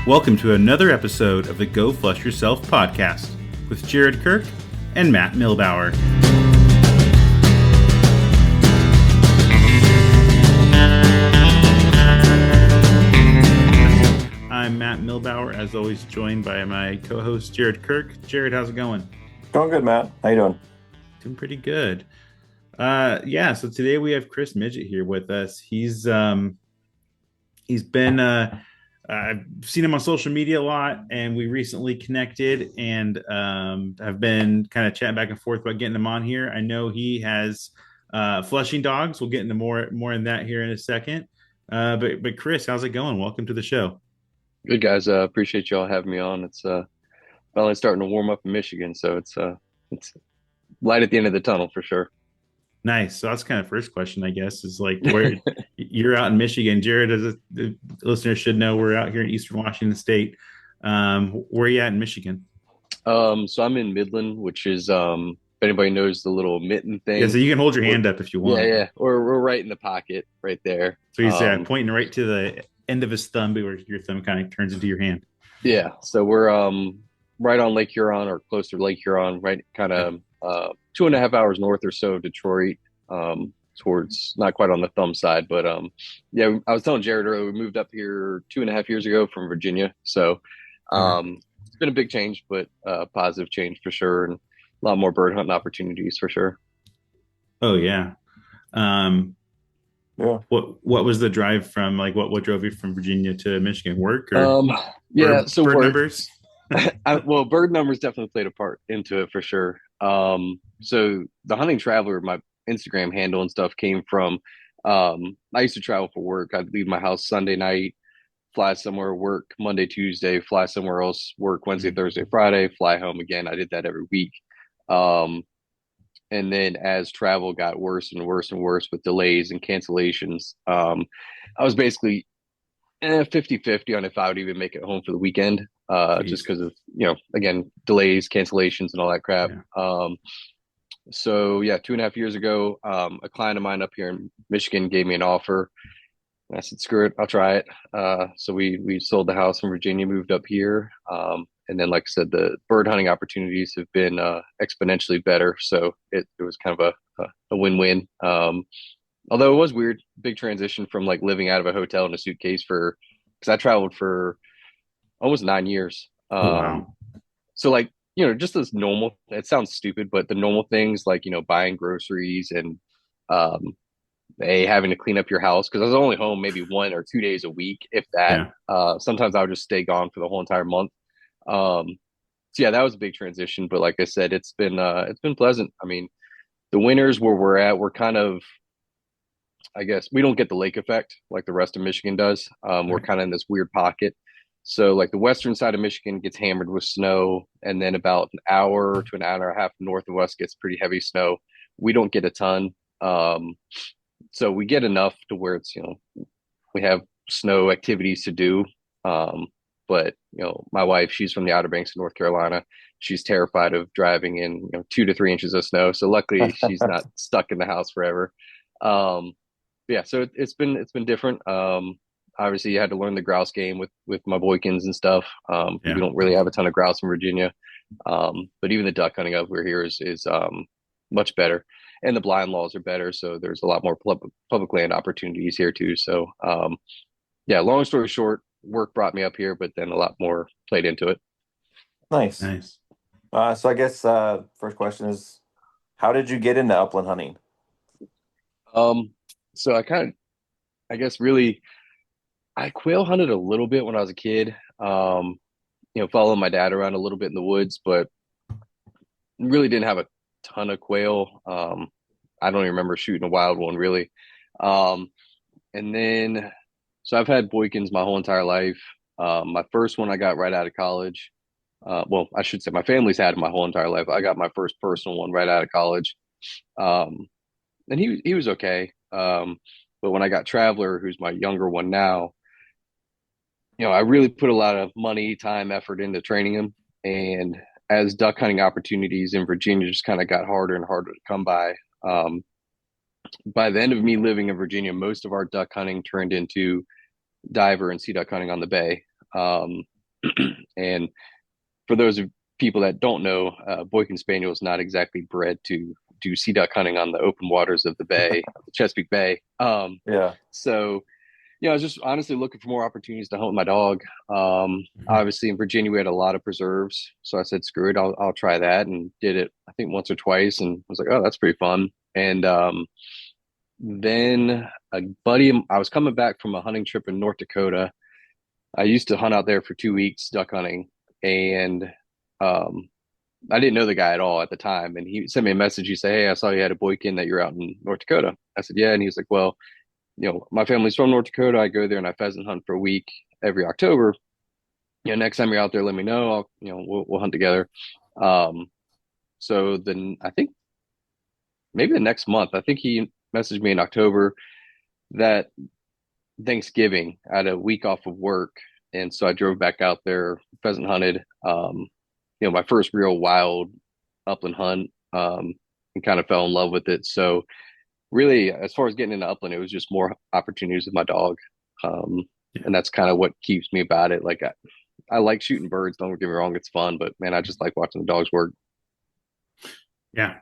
Welcome to another episode of the Go Flush Yourself podcast with Jared Kirk and Matt Milbauer. I'm Matt Milbauer, as always, joined by my co-host Jared Kirk. Jared, how's it going? Going good, Matt. How you doing? Doing pretty good. So today we have Chris Midgette here with us. He's been I've seen him on social media a lot, and we recently connected and have been kind of chatting back and forth about getting him on here. I know he has flushing dogs. We'll get into more in that here in a second. But Chris, how's it going? Welcome to the show. Good, guys. Appreciate y'all having me on. It's finally starting to warm up in Michigan, so it's light at the end of the tunnel for sure. Nice. So that's kind of first question, I guess, is like where you're out in Michigan. Jared, as the listeners should know, we're out here in Eastern Washington State. Where are you at in Michigan? So I'm in Midland, which is if anybody knows the little mitten thing. Yeah, so you can hold your hand up if you want. Yeah. We're right in the pocket right there. So he's pointing right to the end of his thumb, where your thumb kind of turns into your hand. Yeah. So we're right on Lake Huron, or close to Lake Huron, right kind of 2.5 hours north or so of Detroit, towards not quite on the thumb side, but yeah, I was telling Jared earlier, we moved up here 2.5 years ago from Virginia. So it's been a big change, but positive change for sure, and a lot more bird hunting opportunities for sure. Oh yeah. Yeah. What was the drive from, like, what drove you from Virginia to Michigan? Work or so bird work. numbers? Well, bird numbers definitely played a part into it for sure. So the Hunting Traveler, my Instagram handle and stuff, came from I used to travel for work. I'd leave my house Sunday night, fly somewhere, work Monday, Tuesday, fly somewhere else, work Wednesday, Thursday, Friday, fly home again. I did that every week. And then as travel got worse and worse and worse with delays and cancellations, I was basically 50-50 on if I would even make it home for the weekend, just because of, again, delays, cancellations, and all that crap. Yeah. So yeah, 2.5 years ago, a client of mine up here in Michigan gave me an offer. I said, screw it, I'll try it. So we sold the house in Virginia, moved up here. And then, like I said, the bird hunting opportunities have been exponentially better. So it was kind of a win-win. Although it was weird, big transition from like living out of a hotel in a suitcase because I traveled for almost 9 years. Oh, wow. So like, just this normal, it sounds stupid, but the normal things like, buying groceries and having to clean up your house, because I was only home maybe 1 or 2 days a week, if that. Yeah. Sometimes I would just stay gone for the whole entire month. So yeah, that was a big transition. But like I said, it's been pleasant. I mean, the winters where we're at, we're kind of, I guess we don't get the lake effect like the rest of Michigan does. We're kind of in this weird pocket. So like the western side of Michigan gets hammered with snow, and then about an hour to an hour and a half north of us gets pretty heavy snow. We don't get a ton. So we get enough to where it's, we have snow activities to do. But my wife, she's from the Outer Banks of North Carolina. She's terrified of driving in 2 to 3 inches of snow. So luckily she's not stuck in the house forever. Yeah, so it's been different. Obviously, you had to learn the grouse game with my Boykins and stuff. We don't really have a ton of grouse in Virginia, but even the duck hunting up here is much better, and the blind laws are better. So there's a lot more public land opportunities here too. So yeah, long story short, work brought me up here, but then a lot more played into it. Nice. So I guess first question is, how did you get into upland hunting? So I guess really, I quail hunted a little bit when I was a kid, following my dad around a little bit in the woods, but really didn't have a ton of quail. I don't even remember shooting a wild one really. And then, so I've had Boykins my whole entire life. My first one I got right out of college. Well, I should say my family's had my whole entire life. I got my first personal one right out of college. And he was okay. But when I got Traveler, who's my younger one now, I really put a lot of money, time, effort into training him. And as duck hunting opportunities in Virginia just kind of got harder and harder to come by the end of me living in Virginia, most of our duck hunting turned into diver and sea duck hunting on the bay. And for those of people that don't know, Boykin Spaniel is not exactly bred to do sea duck hunting on the open waters of the bay, the Chesapeake Bay. Yeah. So I was just honestly looking for more opportunities to hunt with my dog. Mhm. Obviously, in Virginia, we had a lot of preserves, so I said, "Screw it, I'll try that," and did it. I think once or twice, and was like, "Oh, that's pretty fun." And then a buddy, I was coming back from a hunting trip in North Dakota. I used to hunt out there for 2 weeks duck hunting, and um, I didn't know the guy at all at the time. And he sent me a message. He said, "Hey, I saw you had a boykin that you're out in North Dakota." I said, "Yeah," and he was like, "Well, my family's from North Dakota. I go there and I pheasant hunt for a week every October. Next time you're out there, let me know. We'll hunt together." Um, so then I think maybe the next month, I think he messaged me in October that Thanksgiving, I had a week off of work. And so I drove back out there, pheasant hunted, my first real wild upland hunt, and kind of fell in love with it. So really, as far as getting into upland, it was just more opportunities with my dog. Um, Yeah. and that's kind of what keeps me about it. Like I like shooting birds, don't get me wrong, it's fun, but man, I just like watching the dogs work. Yeah.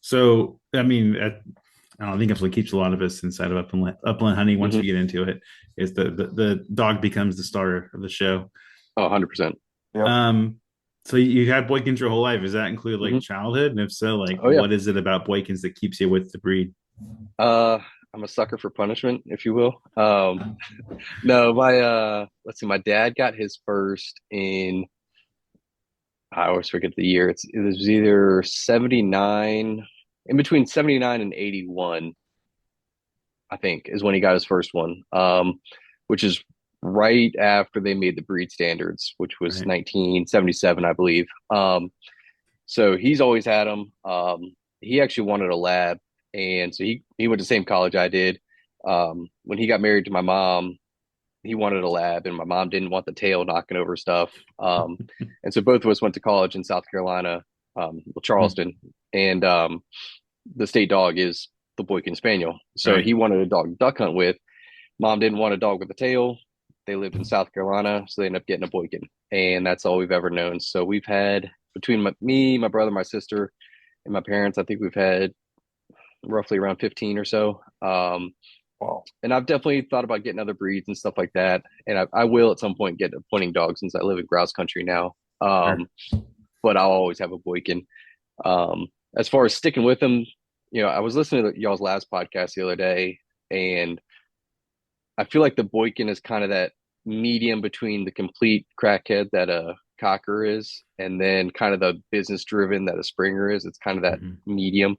So, I mean, I don't think that's what keeps a lot of us inside of upland hunting. Once we Mm-hmm. get into it, is the dog becomes the star of the show. Oh, 100%. Yep. Um, so you had Boykins your whole life. Does that include like Mm-hmm. childhood? And if so, like Oh yeah. what is it about Boykins that keeps you with the breed? Uh, I'm a sucker for punishment, if you will. No, my let's see, my dad got his first in, I always forget the year. It was either 79, in between 79 and 81, I think, is when he got his first one. Which is right after they made the breed standards, which was Right. 1977, I believe. So he's always had them. He actually wanted a lab, and so he went to the same college I did. When he got married to my mom, he wanted a lab, and my mom didn't want the tail knocking over stuff. And so both of us went to college in South Carolina, Charleston, and the state dog is the Boykin Spaniel. So Right. he wanted a dog to duck hunt with. Mom didn't want a dog with a tail. They lived in South Carolina, so they ended up getting a Boykin, and that's all we've ever known. So we've had between me, my brother, my sister, and my parents, I think we've had roughly around 15 or so. Wow. And I've definitely thought about getting other breeds and stuff like that. And I will at some point get a pointing dog since I live in grouse country now. Sure. But I'll always have a Boykin. As far as sticking with them, I was listening to y'all's last podcast the other day, and I feel like the Boykin is kind of that medium between the complete crackhead that a cocker is, and then kind of the business driven that a Springer is. It's kind of that Mhm. medium.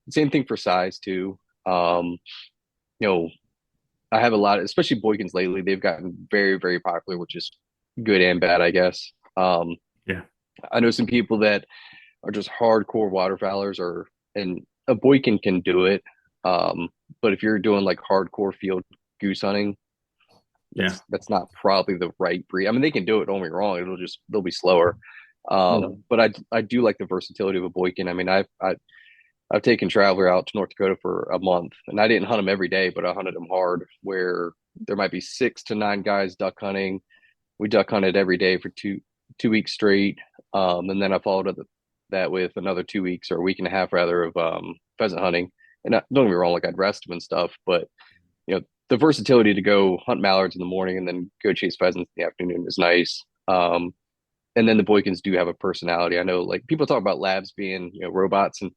Same thing for size too. Um, you know, I have a lot, especially Boykins lately. They've gotten very, very popular, which is good and bad, I guess. Yeah. I know some people that are just hardcore waterfowlers, and a Boykin can do it. Um, but if you're doing like hardcore field goose hunting, Yeah. that's not probably the right breed. I mean, they can do it. Don't get me wrong; they'll be slower. Yeah. But I do like the versatility of a Boykin. I mean, I've taken Traveler out to North Dakota for a month, and I didn't hunt them every day, but I hunted them hard. Where there might be 6 to 9 guys duck hunting. We duck hunted every day for two weeks straight, and then I followed that with another 2 weeks or a week and a half rather of pheasant hunting. And don't get me wrong, like I'd rest them and stuff, but the versatility to go hunt mallards in the morning and then go chase pheasants in the afternoon is nice. And then the Boykins do have a personality. I know like people talk about labs being robots, and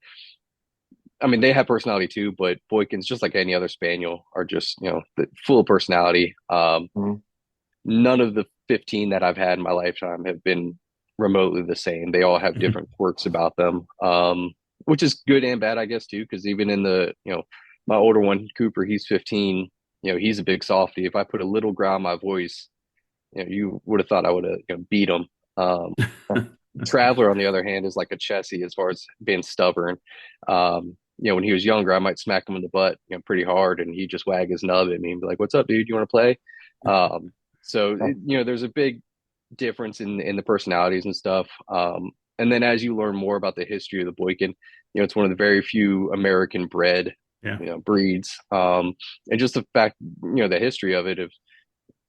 I mean they have personality too, but Boykins, just like any other spaniel, are just full of personality. Mhm. None of the 15 that I've had in my lifetime have been remotely the same. They all have different quirks about them, which is good and bad, I guess, too. Because even in my older one, Cooper, he's 15. He's a big softy. If I put a little growl in my voice, you would have thought I would have beat him. Um, Traveler, on the other hand, is like a Chessie as far as being stubborn. When he was younger, I might smack him in the butt, pretty hard, and he'd just wag his nub at me and be like, "What's up, dude? You want to play?" So there's a big difference in the personalities and stuff. And then as you learn more about the history of the Boykin, it's one of the very few American bred Yeah. breeds. And just the fact, the history of it. Of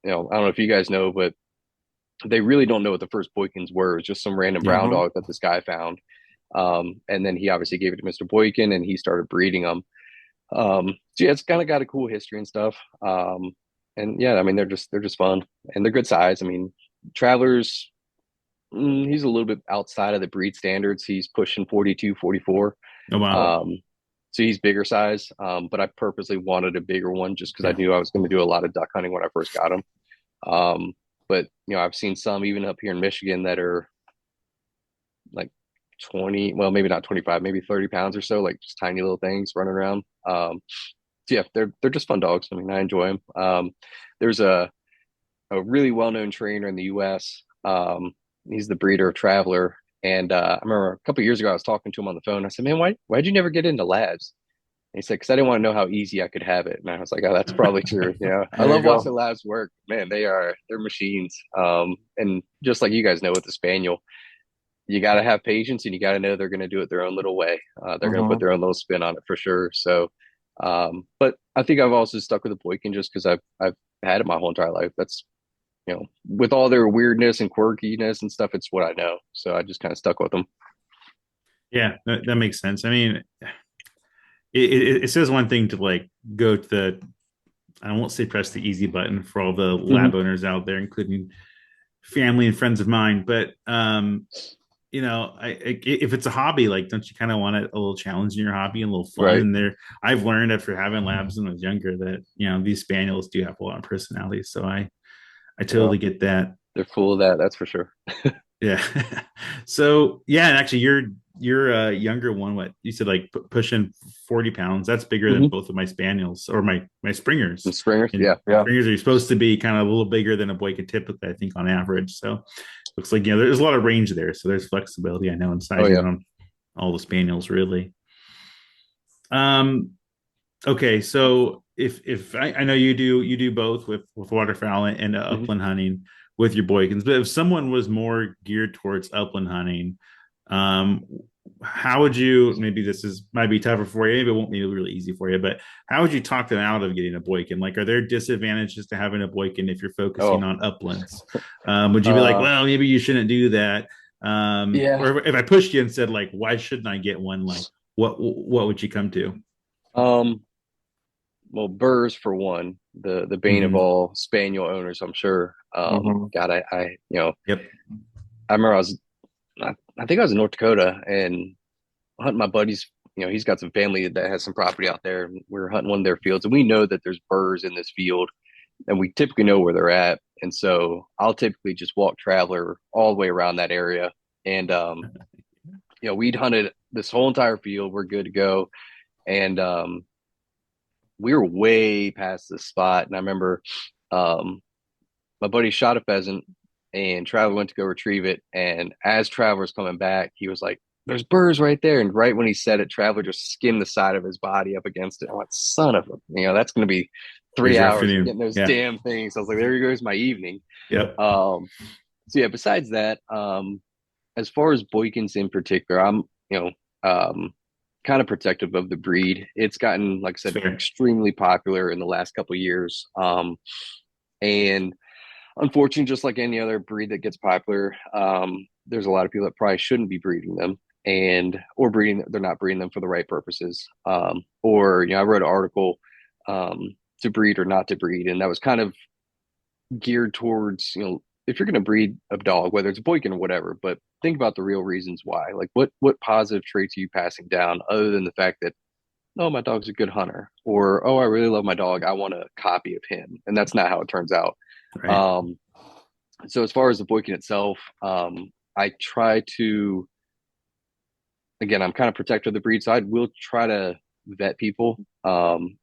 I don't know if you guys know, but they really don't know what the first Boykins were. It was just some random brown Mm-hmm. dog that this guy found. And then he obviously gave it to Mr. Boykin and he started breeding them. So yeah, it's kind of got a cool history and stuff. And yeah, I mean, they're just fun and they're good size. I mean, Travelers, he's a little bit outside of the breed standards. He's pushing 42, 44. Oh wow. So he's bigger size. But I purposely wanted a bigger one just because I Yeah. knew I was going to do a lot of duck hunting when I first got him. Um, but I've seen some even up here in Michigan that are like 20, well, maybe not 25, maybe 30 pounds or so, like just tiny little things running around. So yeah, they're just fun dogs. I mean, I enjoy them. There's a really well-known trainer in the US. He's the breeder of Traveler. And I remember a couple of years ago, I was talking to him on the phone. I said, man, why'd you never get into labs? And he said, because I didn't want to know how easy I could have it. And I was like, oh, that's probably true. I There you love watching go. labs work. Man, they're machines. And just like you guys know with the Spaniel, you got to have patience and you got to know they're going to do it their own little way. They're going to put Mm-hmm. their own little spin on it for sure. So, but I think I've also stuck with the Boykin just because I've had it my whole entire life. That's with all their weirdness and quirkiness and stuff, it's what I know. So I just kind of stuck with them. Yeah, that makes sense. I mean, it says one thing to like go to the, I won't say press the easy button for all the Mm-hmm. lab owners out there, including family and friends of mine. But if it's a hobby, like, don't you kind of want a little challenge in your hobby and a little fun? Right. And I've learned after having labs when I was younger that these spaniels do have a lot of personality. So I Yeah. totally get that. They're full of that. That's for sure. Yeah. So yeah, and actually, your younger one, what you said, like pushing 40 pounds. That's bigger than Mm-hmm. both of my spaniels or my springers. And Springers. And Yeah. Yeah. springers are supposed to be kind of a little bigger than a Boykin typically, I think, on average. So looks like there's a lot of range there. So there's flexibility, I know, in Oh, sizing yeah. on all the spaniels, really. Um. Okay, so if I know you do both with waterfowl and Mm-hmm. upland hunting with your Boykins, but if someone was more geared towards upland hunting, um, how would you? Maybe might be tougher for you. Maybe it won't be really easy for you, but how would you talk them out of getting a Boykin? Like, are there disadvantages to having a Boykin if you're focusing Oh, on uplands? Would you be like, uh, well, maybe you shouldn't do that? yeah. Or if I pushed you and said, like, why shouldn't I get one? Like, what would you come to? Um, well, Burrs for one, the bane of Mm-hmm. all spaniel owners, I'm sure. Mm-hmm. God, Yep. I remember I think I was in North Dakota and hunting my buddies. He's got some family that has some property out there. And we were hunting one of their fields, and we know that there's burrs in this field, and we typically know where they're at. And so I'll typically just walk Traveler all the way around that area. And we'd hunted this whole entire field. We're good to go. And we were way past the spot. And I remember um, my buddy shot a pheasant and Traveler went to go retrieve it. And as Traveler's coming back, he was like, there's burrs right there. And right when he said it, Traveler just skimmed the side of his body up against it. I went, son of that's going to be There's three your hours of afternoon. getting those Yeah. damn things. I was like, there goes my evening. Yep. So yeah, besides that, as far as Boykins in particular, I'm, kind of protective of the breed. It's gotten, like I It's said, fair. extremely popular in the last couple of years. And unfortunately, just like any other breed that gets popular, there's a lot of people that probably shouldn't be breeding them they're not breeding them for the right purposes. Or I wrote an article to breed or not to breed, and that was kind of geared towards, if you're going to breed a dog, whether it's a Boykin or whatever, but think about the real reasons why. Like what positive traits are you passing down other than the fact that, oh, my dog's a good hunter, or oh, I really love my dog, I want a copy of him, and that's not how it turns out. Right. So as far as the Boykin itself, I try to, again, I'm kind of protective of the breed, so I will try to vet people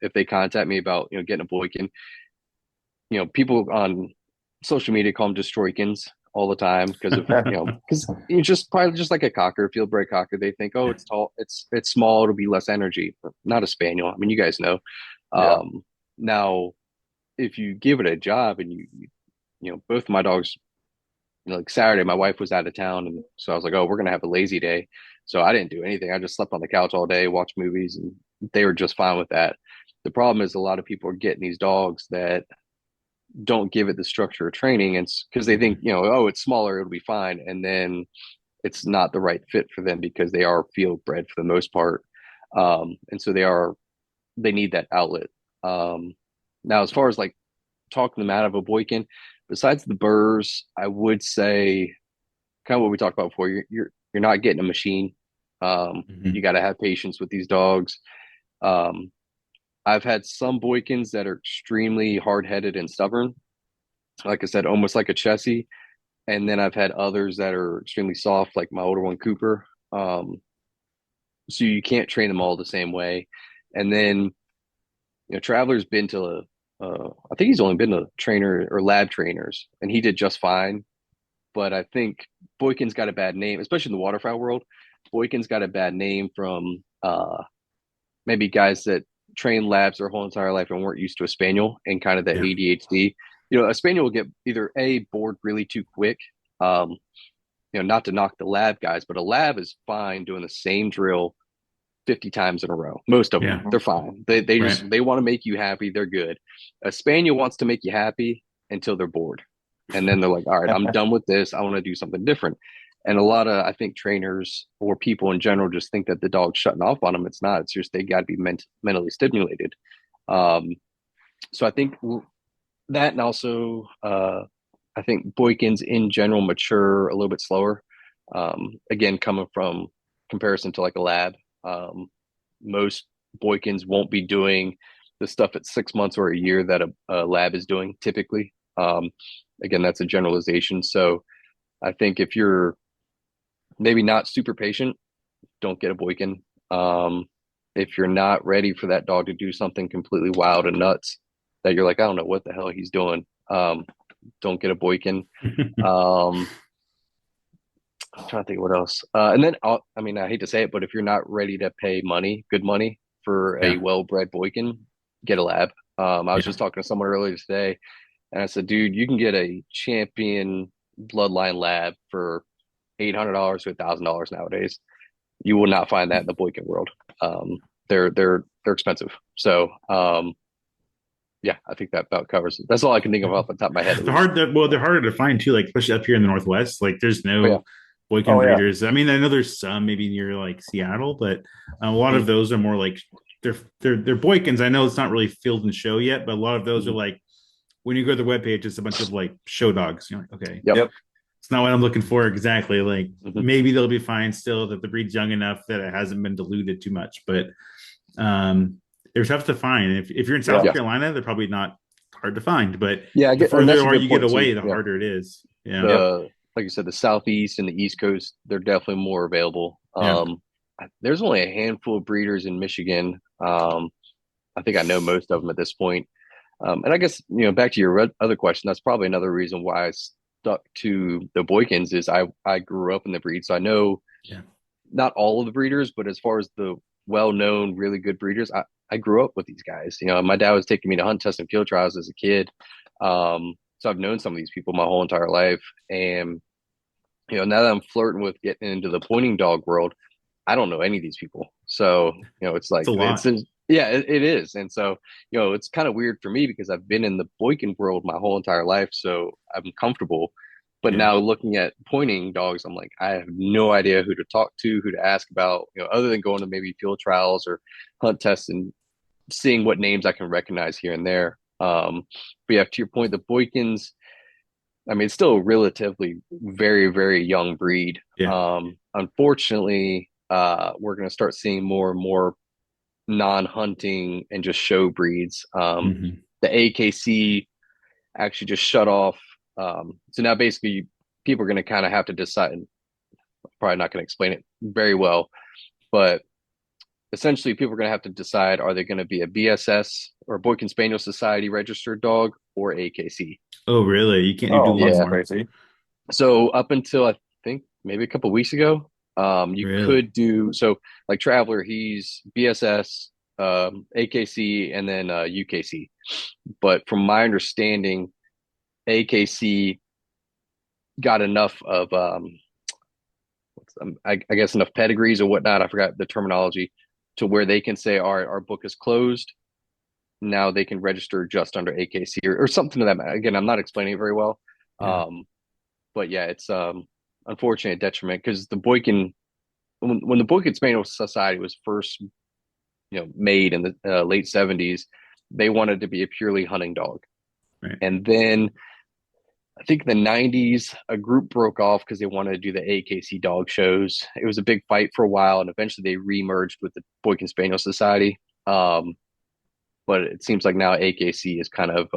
if they contact me about getting a Boykin. People on social media call them destroykins all the time because of because it's just probably just like a cocker, field bred cocker. They think, oh, it's tall, it's small, it'll be less energy. Not a spaniel. I mean, you guys know. Yeah. Now, if you give it a job and both of my dogs, like Saturday, my wife was out of town, and so I was like, oh, we're gonna have a lazy day. So I didn't do anything. I just slept on the couch all day, watched movies, and they were just fine with that. The problem is a lot of people are getting these dogs that don't give it the structure of training, and because they think, oh, it's smaller, it'll be fine, and then it's not the right fit for them because they are field bred for the most part, and so they need that outlet. Now, as far as like talking them out of a Boykin, besides the burrs, I would say kind of what we talked about before. You're not getting a machine. Mhm. You got to have patience with these dogs. Um, I've had some Boykins that are extremely hard headed and stubborn, like I said, almost like a Chessie. And then I've had others that are extremely soft, like my older one, Cooper. So you can't train them all the same way. And then, Traveler's been to I think he's only been to trainer or lab trainers, and he did just fine. But I think Boykin's got a bad name, especially in the waterfowl world. Boykin's got a bad name from maybe guys that train labs their whole entire life and weren't used to a spaniel and kind of the Yeah. ADHD. A spaniel will get either bored really too quick. Um, not to knock the lab guys, but a lab is fine doing the same drill 50 times in a row. Most of them, Yeah. they're fine. They Right. just they want to make you happy. They're good. A spaniel wants to make you happy until they're bored. And then they're like, all right, I'm done with this. I want to do something different. And a lot of, I think, trainers or people in general just think that the dog's shutting off on them. It's not. It's just they got to be mentally stimulated. Um, so I think that, and also I think Boykins in general mature a little bit slower. Again, coming from comparison to like a lab, most Boykins won't be doing the stuff at 6 months or a year that a lab is doing typically. Again, that's a generalization. So I think if you're maybe not super patient, don't get a Boykin. If you're not ready for that dog to do something completely wild and nuts that you're like, I don't know what the hell he's doing, don't get a Boykin. Um, I'm trying to think what else. And then, I mean, I hate to say it, but if you're not ready to pay good money for a Yeah. well-bred Boykin, get a lab. I was Yeah. just talking to someone earlier today, and I said, dude, you can get a champion bloodline lab for $800 to $1,000 nowadays. You will not find that in the Boykin world. They're expensive. So, yeah, I think that about covers it. That's all I can think of off the top of my head, at least. They're harder to find too, like especially up here in the Northwest. Like there's But yeah. no Boykin Oh yeah. breeders. I mean, I know there's some maybe near like Seattle, but a lot Mhm. of those are more like they're Boykins. I know it's not really field and show yet, but a lot of those are Mhm. like when you go to the webpage, it's a bunch of like show dogs. You're like, okay, Yep. Yep. it's not what I'm looking for exactly. Like Mhm. maybe they'll be fine still that the breed's young enough that it hasn't been diluted too much, but um, they're tough to find. If you're in South Yeah. Yeah. Carolina, they're probably not hard to find, but Yeah, I the get, and further that's a or good you get point too. away, the Yeah. harder it is. Yeah. Yep. Like you said, the Southeast and the East Coast, they're definitely more available. Yeah. There's only a handful of breeders in Michigan. I think I know most of them at this point. And I guess, back to your other question, that's probably another reason why I stuck to the Boykins is I grew up in the breed. So I know Yeah. not all of the breeders, but as far as the well-known, really good breeders, I grew up with these guys. My dad was taking me to hunt, test, and field trials as a kid. So I've known some of these people my whole entire life. And, now that I'm flirting with getting into the pointing dog world, I don't know any of these people. So, it's It's like, a lot. yeah, it is. And so, it's kind of weird for me because I've been in the Boykin world my whole entire life. So I'm comfortable. But Yeah. now looking at pointing dogs, I'm like, I have no idea who to talk to, who to ask about, other than going to maybe field trials or hunt tests and seeing what names I can recognize here and there. But yeah, to your point, the Boykins, I mean, it's still a relatively very, very young breed. Yeah. Unfortunately, we're going to start seeing more and more non-hunting and just show breeds. Hmm. The AKC actually just shut off. So now basically people are going to kind of have to decide. And probably not going to explain it very well, but essentially people are going to have to decide: are they going to be a BSS or Boykin Spaniel Society registered dog or AKC? Oh, really? You can't do Oh, dual that's Yeah. anymore? crazy. So up until I think maybe a couple of weeks ago, you Really? could do so. Like Traveler, he's BSS, AKC, and then UKC. But from my understanding, AKC got enough of I guess enough pedigrees or whatnot. I forgot the terminology to where they can say, all right, our book is closed. now they can register just under AKC or something to that matter. Again, I'm not explaining it very well. Yeah. But yeah, it's unfortunate detriment because the Boykin when the Boykin Spaniel Society was first made in the late 70s, they wanted to be a purely hunting dog. Right. And then I think in the 90s, a group broke off because they wanted to do the AKC dog shows. It was a big fight for a while, and eventually they remerged with the Boykin Spaniel Society. But it seems like now AKC has kind of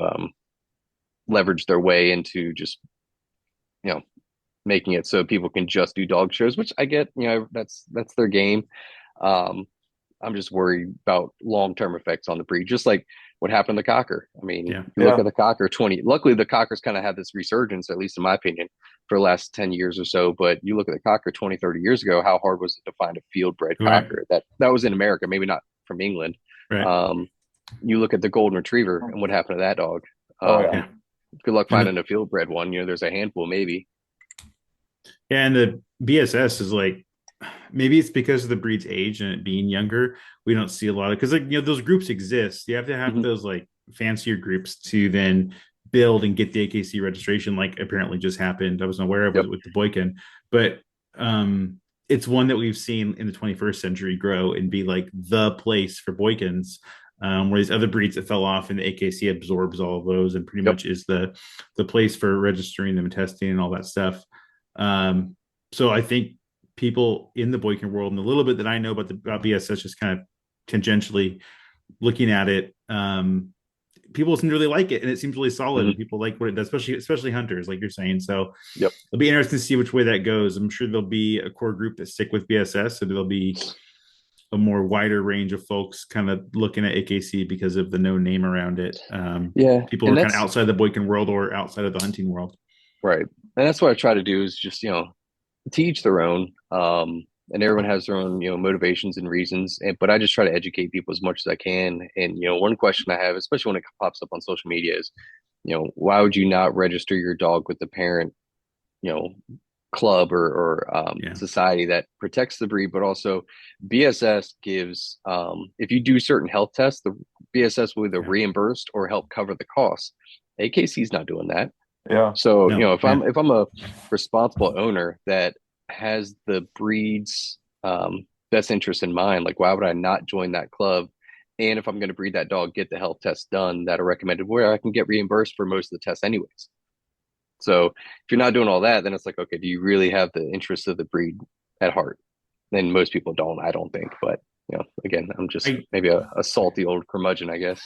leveraged their way into just, making it so people can just do dog shows, which I get, that's their game. Um, I'm just worried about long-term effects on the breed, just like what happened to the Cocker. I mean, Yeah. you look at the Cocker 20, luckily the Cockers kind of had this resurgence, at least in my opinion, for the last 10 years or so. But you look at the Cocker 20, 30 years ago, how hard was it to find a field bred Right. Cocker that was in America, maybe not from England. Right. You look at the Golden Retriever and what happened to that dog. Yeah. Good luck finding a field bred one. There's a handful, maybe. Yeah, and the BSS is like, maybe it's because of the breed's age and it being younger, we don't see a lot of, because those groups exist. You have to have those like fancier groups to then build and get the AKC registration, like apparently just happened. I wasn't aware of it with the Boykin, but it's one that we've seen in the 21st century grow and be like the place for Boykins. Where these other breeds that fell off and the AKC absorbs all of those and pretty much is the place for registering them and testing and all that stuff. So I think people in the Boykin world and a little bit that I know about BSS, just kind of tangentially looking at it, people seem to really like it, and it seems really solid. And people like what it does, especially hunters, like you're saying. So it'll be interesting to see which way that goes. I'm sure there'll be a core group that stick with BSS, so there'll be a more wider range of folks kind of looking at AKC because of the no name around it. People are kind of outside the Boykin world or outside of the hunting world. Right. And that's what I try to do is just, to each their own. And everyone has their own, motivations and reasons. But I just try to educate people as much as I can. And, one question I have, especially when it pops up on social media is, why would you not register your dog with the parent, club or society that protects the breed, but also BSS gives, if you do certain health tests, the BSS will either reimbursed or help cover the costs. AKC is not doing that. Yeah. So, if I'm a responsible owner that has the breed's best interest in mind, like why would I not join that club? And if I'm going to breed that dog, get the health tests done that are recommended where I can get reimbursed for most of the tests anyways. So if you're not doing all that, then it's like, okay, do you really have the interest of the breed at heart? And most people don't, I don't think. But, again, I'm just maybe a salty old curmudgeon, I guess.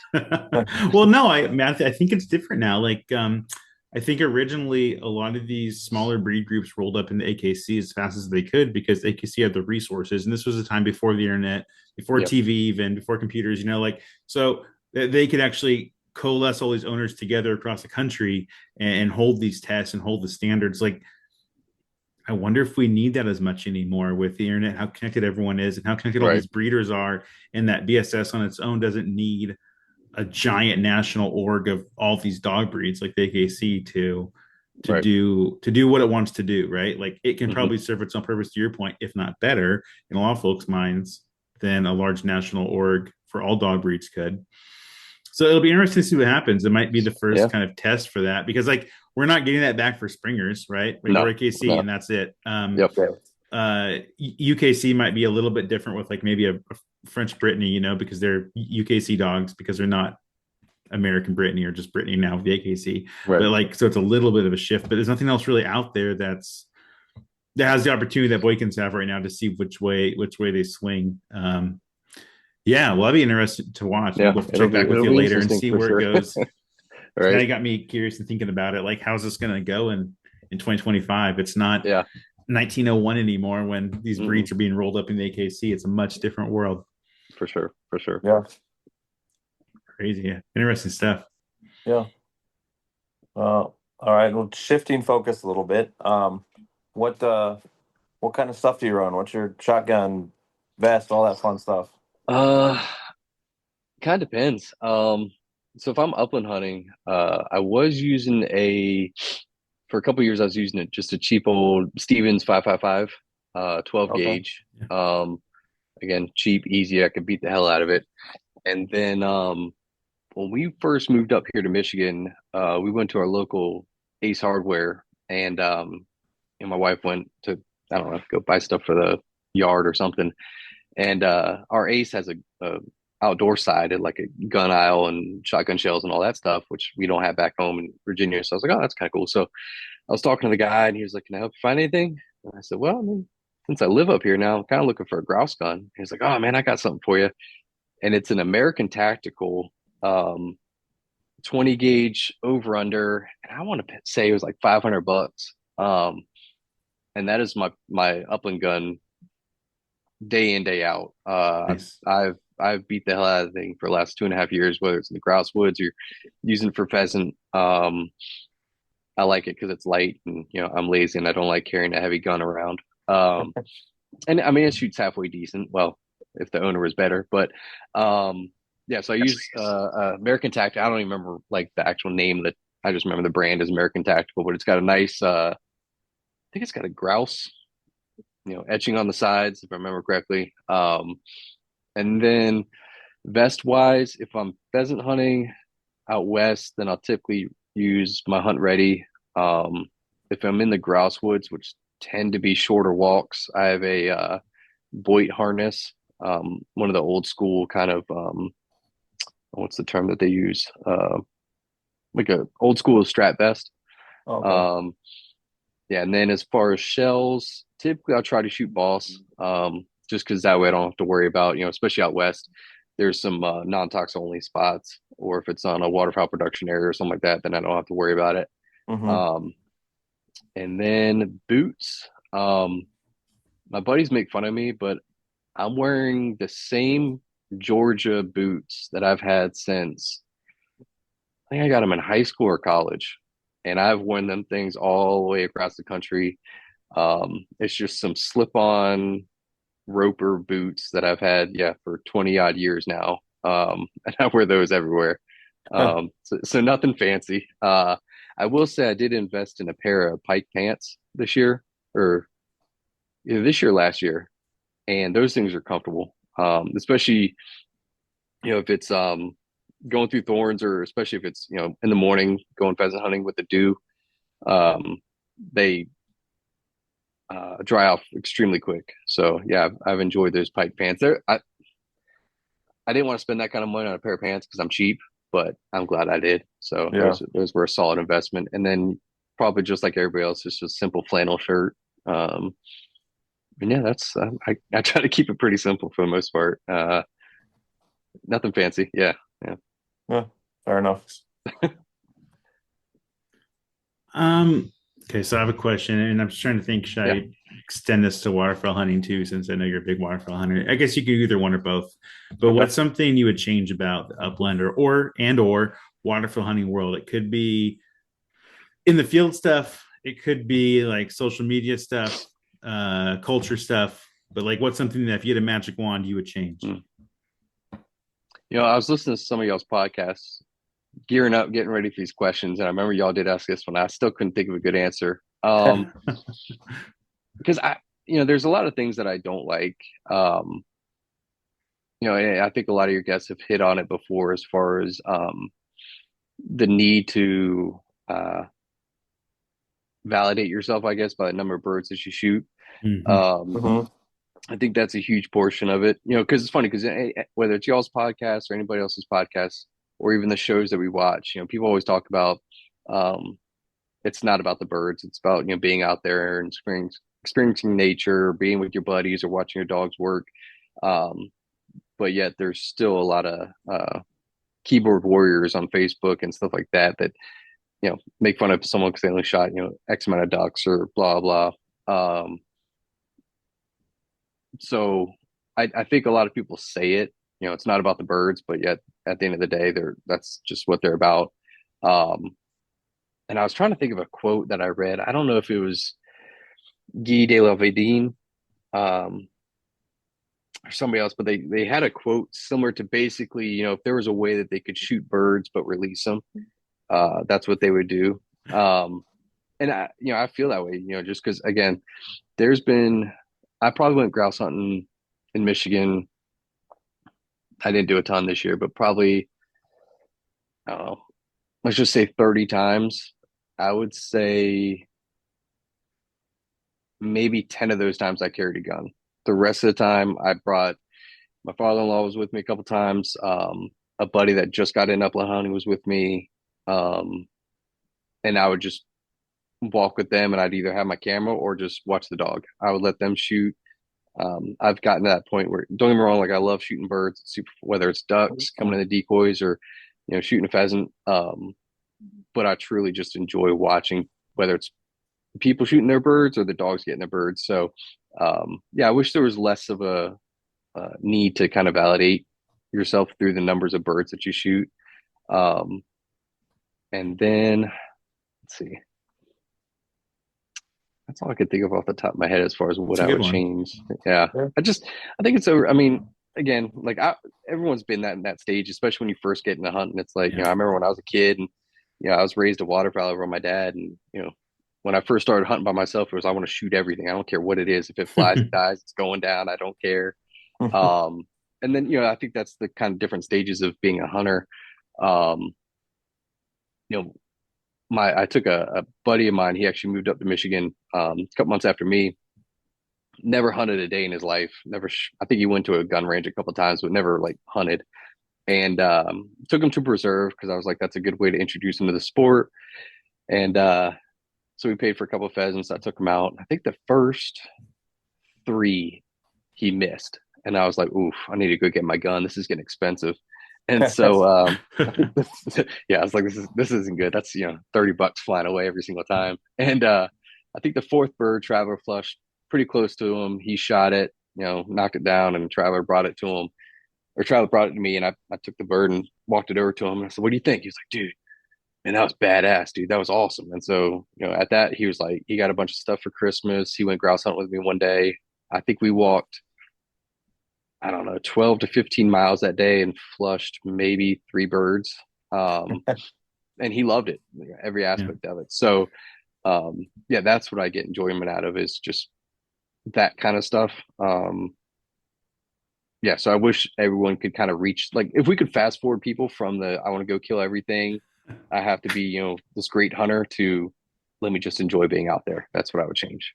Well, no, I think it's different now. Like, I think originally a lot of these smaller breed groups rolled up into AKC as fast as they could because AKC had the resources. And this was a time before the internet, before TV, even before computers, so they could actually coalesce all these owners together across the country and hold these tests and hold the standards. Like, I wonder if we need that as much anymore with the internet, how connected everyone is and how connected all these breeders are, and that BSS on its own doesn't need a giant national org of all these dog breeds like the AKC to do what it wants to do, right? Like, it can probably serve its own purpose, to your point, if not better, in a lot of folks' minds than a large national org for all dog breeds could. So it'll be interesting to see what happens. It might be the first kind of test for that, because like we're not getting that back for springers, right? We're AKC and that's it. UKC might be a little bit different with like maybe a French Brittany, because they're UKC dogs because they're not American Brittany or just Brittany now with the AKC. But like, so it's a little bit of a shift, but there's nothing else really out there that has the opportunity that Boykins have right now to see which way they swing. Yeah, well, that'd be interesting to watch. We'll check back with you later and see where it goes. Now you got me curious and thinking about it. Like, how's this going to go in 2025? It's not 1901 anymore when these breeds are being rolled up in the AKC. It's a much different world. For sure. Yeah. Crazy. Yeah. Interesting stuff. Yeah. All right. Well, shifting focus a little bit. What kind of stuff do you run? What's your shotgun, vest, all that fun stuff? Kind of depends. So if I'm upland hunting, I was using for a couple of years, I was using just a cheap old Stevens 555, 12 gauge. Again, cheap, easy. I could beat the hell out of it. And then, when we first moved up here to Michigan, we went to our local Ace Hardware, and my wife went to, I don't know, go buy stuff for the yard or something. And our Ace has a outdoor side and like a gun aisle and shotgun shells and all that stuff, which we don't have back home in Virginia. So I was like, oh, that's kind of cool. So I was talking to the guy, and he was like, "Can I help you find anything?" And I said, "Well, I mean, since I live up here now, I'm kind of looking for a grouse gun." He's like, "Oh man, I got something for you." And it's an American Tactical, um, 20 gauge over under, and I want to say it was like $500. And that is my upland gun day in day out. Nice. I've beat the hell out of the thing for the last 2.5 years, whether it's in the grouse woods or using it for pheasant. I like it because it's light, and I'm lazy and I don't like carrying a heavy gun around. Um, and I mean it shoots halfway decent. Well, if the owner was better, but yeah. So I use American Tactical. I don't even remember like the actual name that. I just remember the brand is American Tactical, but it's got a nice. I think it's got a grouse, etching on the sides if I remember correctly. And then vest wise, if I'm pheasant hunting out west, then I'll typically use my Hunt Ready. If I'm in the grouse woods, which tend to be shorter walks, I have a Boyd harness, one of the old school kind of what's the term that they use? Like a old school strap vest. Okay. Yeah, and then as far as shells, typically I'll try to shoot boss, just because that way I don't have to worry about, especially out west, there's some non-tox only spots, or if it's on a waterfowl production area or something like that, then I don't have to worry about it. Mm-hmm. Um, and then boots, my buddies make fun of me, but I'm wearing the same Georgia boots that I've had since I think I got them in high school or college, and I've worn them things all the way across the country. It's just some slip-on roper boots that I've had, yeah, for 20 odd years now. And I wear those everywhere. So nothing fancy. I will say I did invest in a pair of Pike pants this year, or either this year, or last year, and those things are comfortable. Especially if it's going through thorns, or especially if it's in the morning going pheasant hunting with the dew. Um, they dry off extremely quick. So yeah, I've enjoyed those Pike pants. I didn't want to spend that kind of money on a pair of pants because I'm cheap, but I'm glad I did. So Yeah. those were a solid investment. And then probably just like everybody else, it's just a simple flannel shirt. And yeah, that's I try to keep it pretty simple for the most part. Nothing fancy. Yeah, yeah, Yeah. Fair enough. Um, okay, so I have a question, and I'm just trying to think, should yeah. I extend this to waterfowl hunting too, since I know you're a big waterfowl hunter? I guess you could do either one or both. But Okay. what's something you would change about the upland or waterfowl hunting world? It could be in the field stuff, it could be like social media stuff, culture stuff. But like, what's something that if you had a magic wand, you would change? Mm. I was listening to some of y'all's podcasts, gearing up, getting ready for these questions, and I remember y'all did ask this one. I still couldn't think of a good answer. Because there's a lot of things that I don't like. Um, and I think a lot of your guests have hit on it before, as far as the need to validate yourself, I guess, by the number of birds that you shoot. Mhm. Um, Mm-hmm. I think that's a huge portion of it. Because it's funny because whether it's y'all's podcast or anybody else's podcast, or even the shows that we watch, people always talk about um, it's not about the birds. It's about being out there and experiencing nature, being with your buddies, or watching your dogs work. Um, but yet there's still a lot of keyboard warriors on Facebook and stuff like that that make fun of someone because they only shot X amount of ducks or blah blah. So I think a lot of people say it. It's not about the birds, but yet at the end of the day, that's just what they're about. Um, and I was trying to think of a quote that I read. I don't know if it was Guy de la Vedine, um, or somebody else, but they had a quote similar to basically, if there was a way that they could shoot birds but release them, that's what they would do. And I feel that way, just because again, there's been I probably went grouse hunting in Michigan. I didn't do a ton this year, but probably I don't know, let's just say 30 times. I would say maybe 10 of those times I carried a gun. The rest of the time I brought my father-in-law was with me a couple times. A buddy that just got in upland hunting was with me. Um, and I would just walk with them and I'd either have my camera or just watch the dog. I would let them shoot. I've gotten to that point where don't get me wrong, like I love shooting birds, super, whether it's ducks coming in the decoys or shooting a pheasant. But I truly just enjoy watching whether it's people shooting their birds or the dogs getting their birds. So yeah, I wish there was less of a need to kind of validate yourself through the numbers of birds that you shoot. Um, and then let's see, that's all I could think of off the top of my head as far as what It's a I good would one. change. Yeah, Yeah. I think it's over. I mean, again, like everyone's been that in that stage, especially when you first get into hunting. It's like, Yeah. I remember when I was a kid and, I was raised a waterfowl over my dad. And, when I first started hunting by myself, it was, I want to shoot everything. I don't care what it is. If it flies, it dies, it's going down. I don't care. Um, and then, I think that's the kind of different stages of being a hunter. Um, you know, I took a buddy of mine. He actually moved up to Michigan a couple months after me. Never hunted a day in his life. Never. I think he went to a gun range a couple of times, but never like hunted. And took him to preserve because I was like, that's a good way to introduce him to the sport. And so we paid for a couple of pheasants. I took him out. I think the first three he missed, and I was like, oof, I need to go get my gun. This is getting expensive. And so I think yeah, I was like, this isn't good. That's $30 flying away every single time. And I think the fourth bird, Traveler flushed pretty close to him. He shot it, knocked it down, and Traveler brought it to him. Or Traveler brought it to me, and I took the bird and walked it over to him. And I said, "What do you think?" He was like, "Dude, man, that was badass, dude. That was awesome." And so, at that, he was like, he got a bunch of stuff for Christmas. He went grouse hunting with me one day. I think we walked, I don't know, 12 to 15 miles that day and flushed maybe three birds. Um, and he loved it, every Yeah. aspect of it. So, yeah, that's what I get enjoyment out of is just that kind of stuff. Yeah, so I wish everyone could kind of reach, like, if we could fast forward people from the I want to go kill everything, I have to be, this great hunter to let me just enjoy being out there. That's what I would change.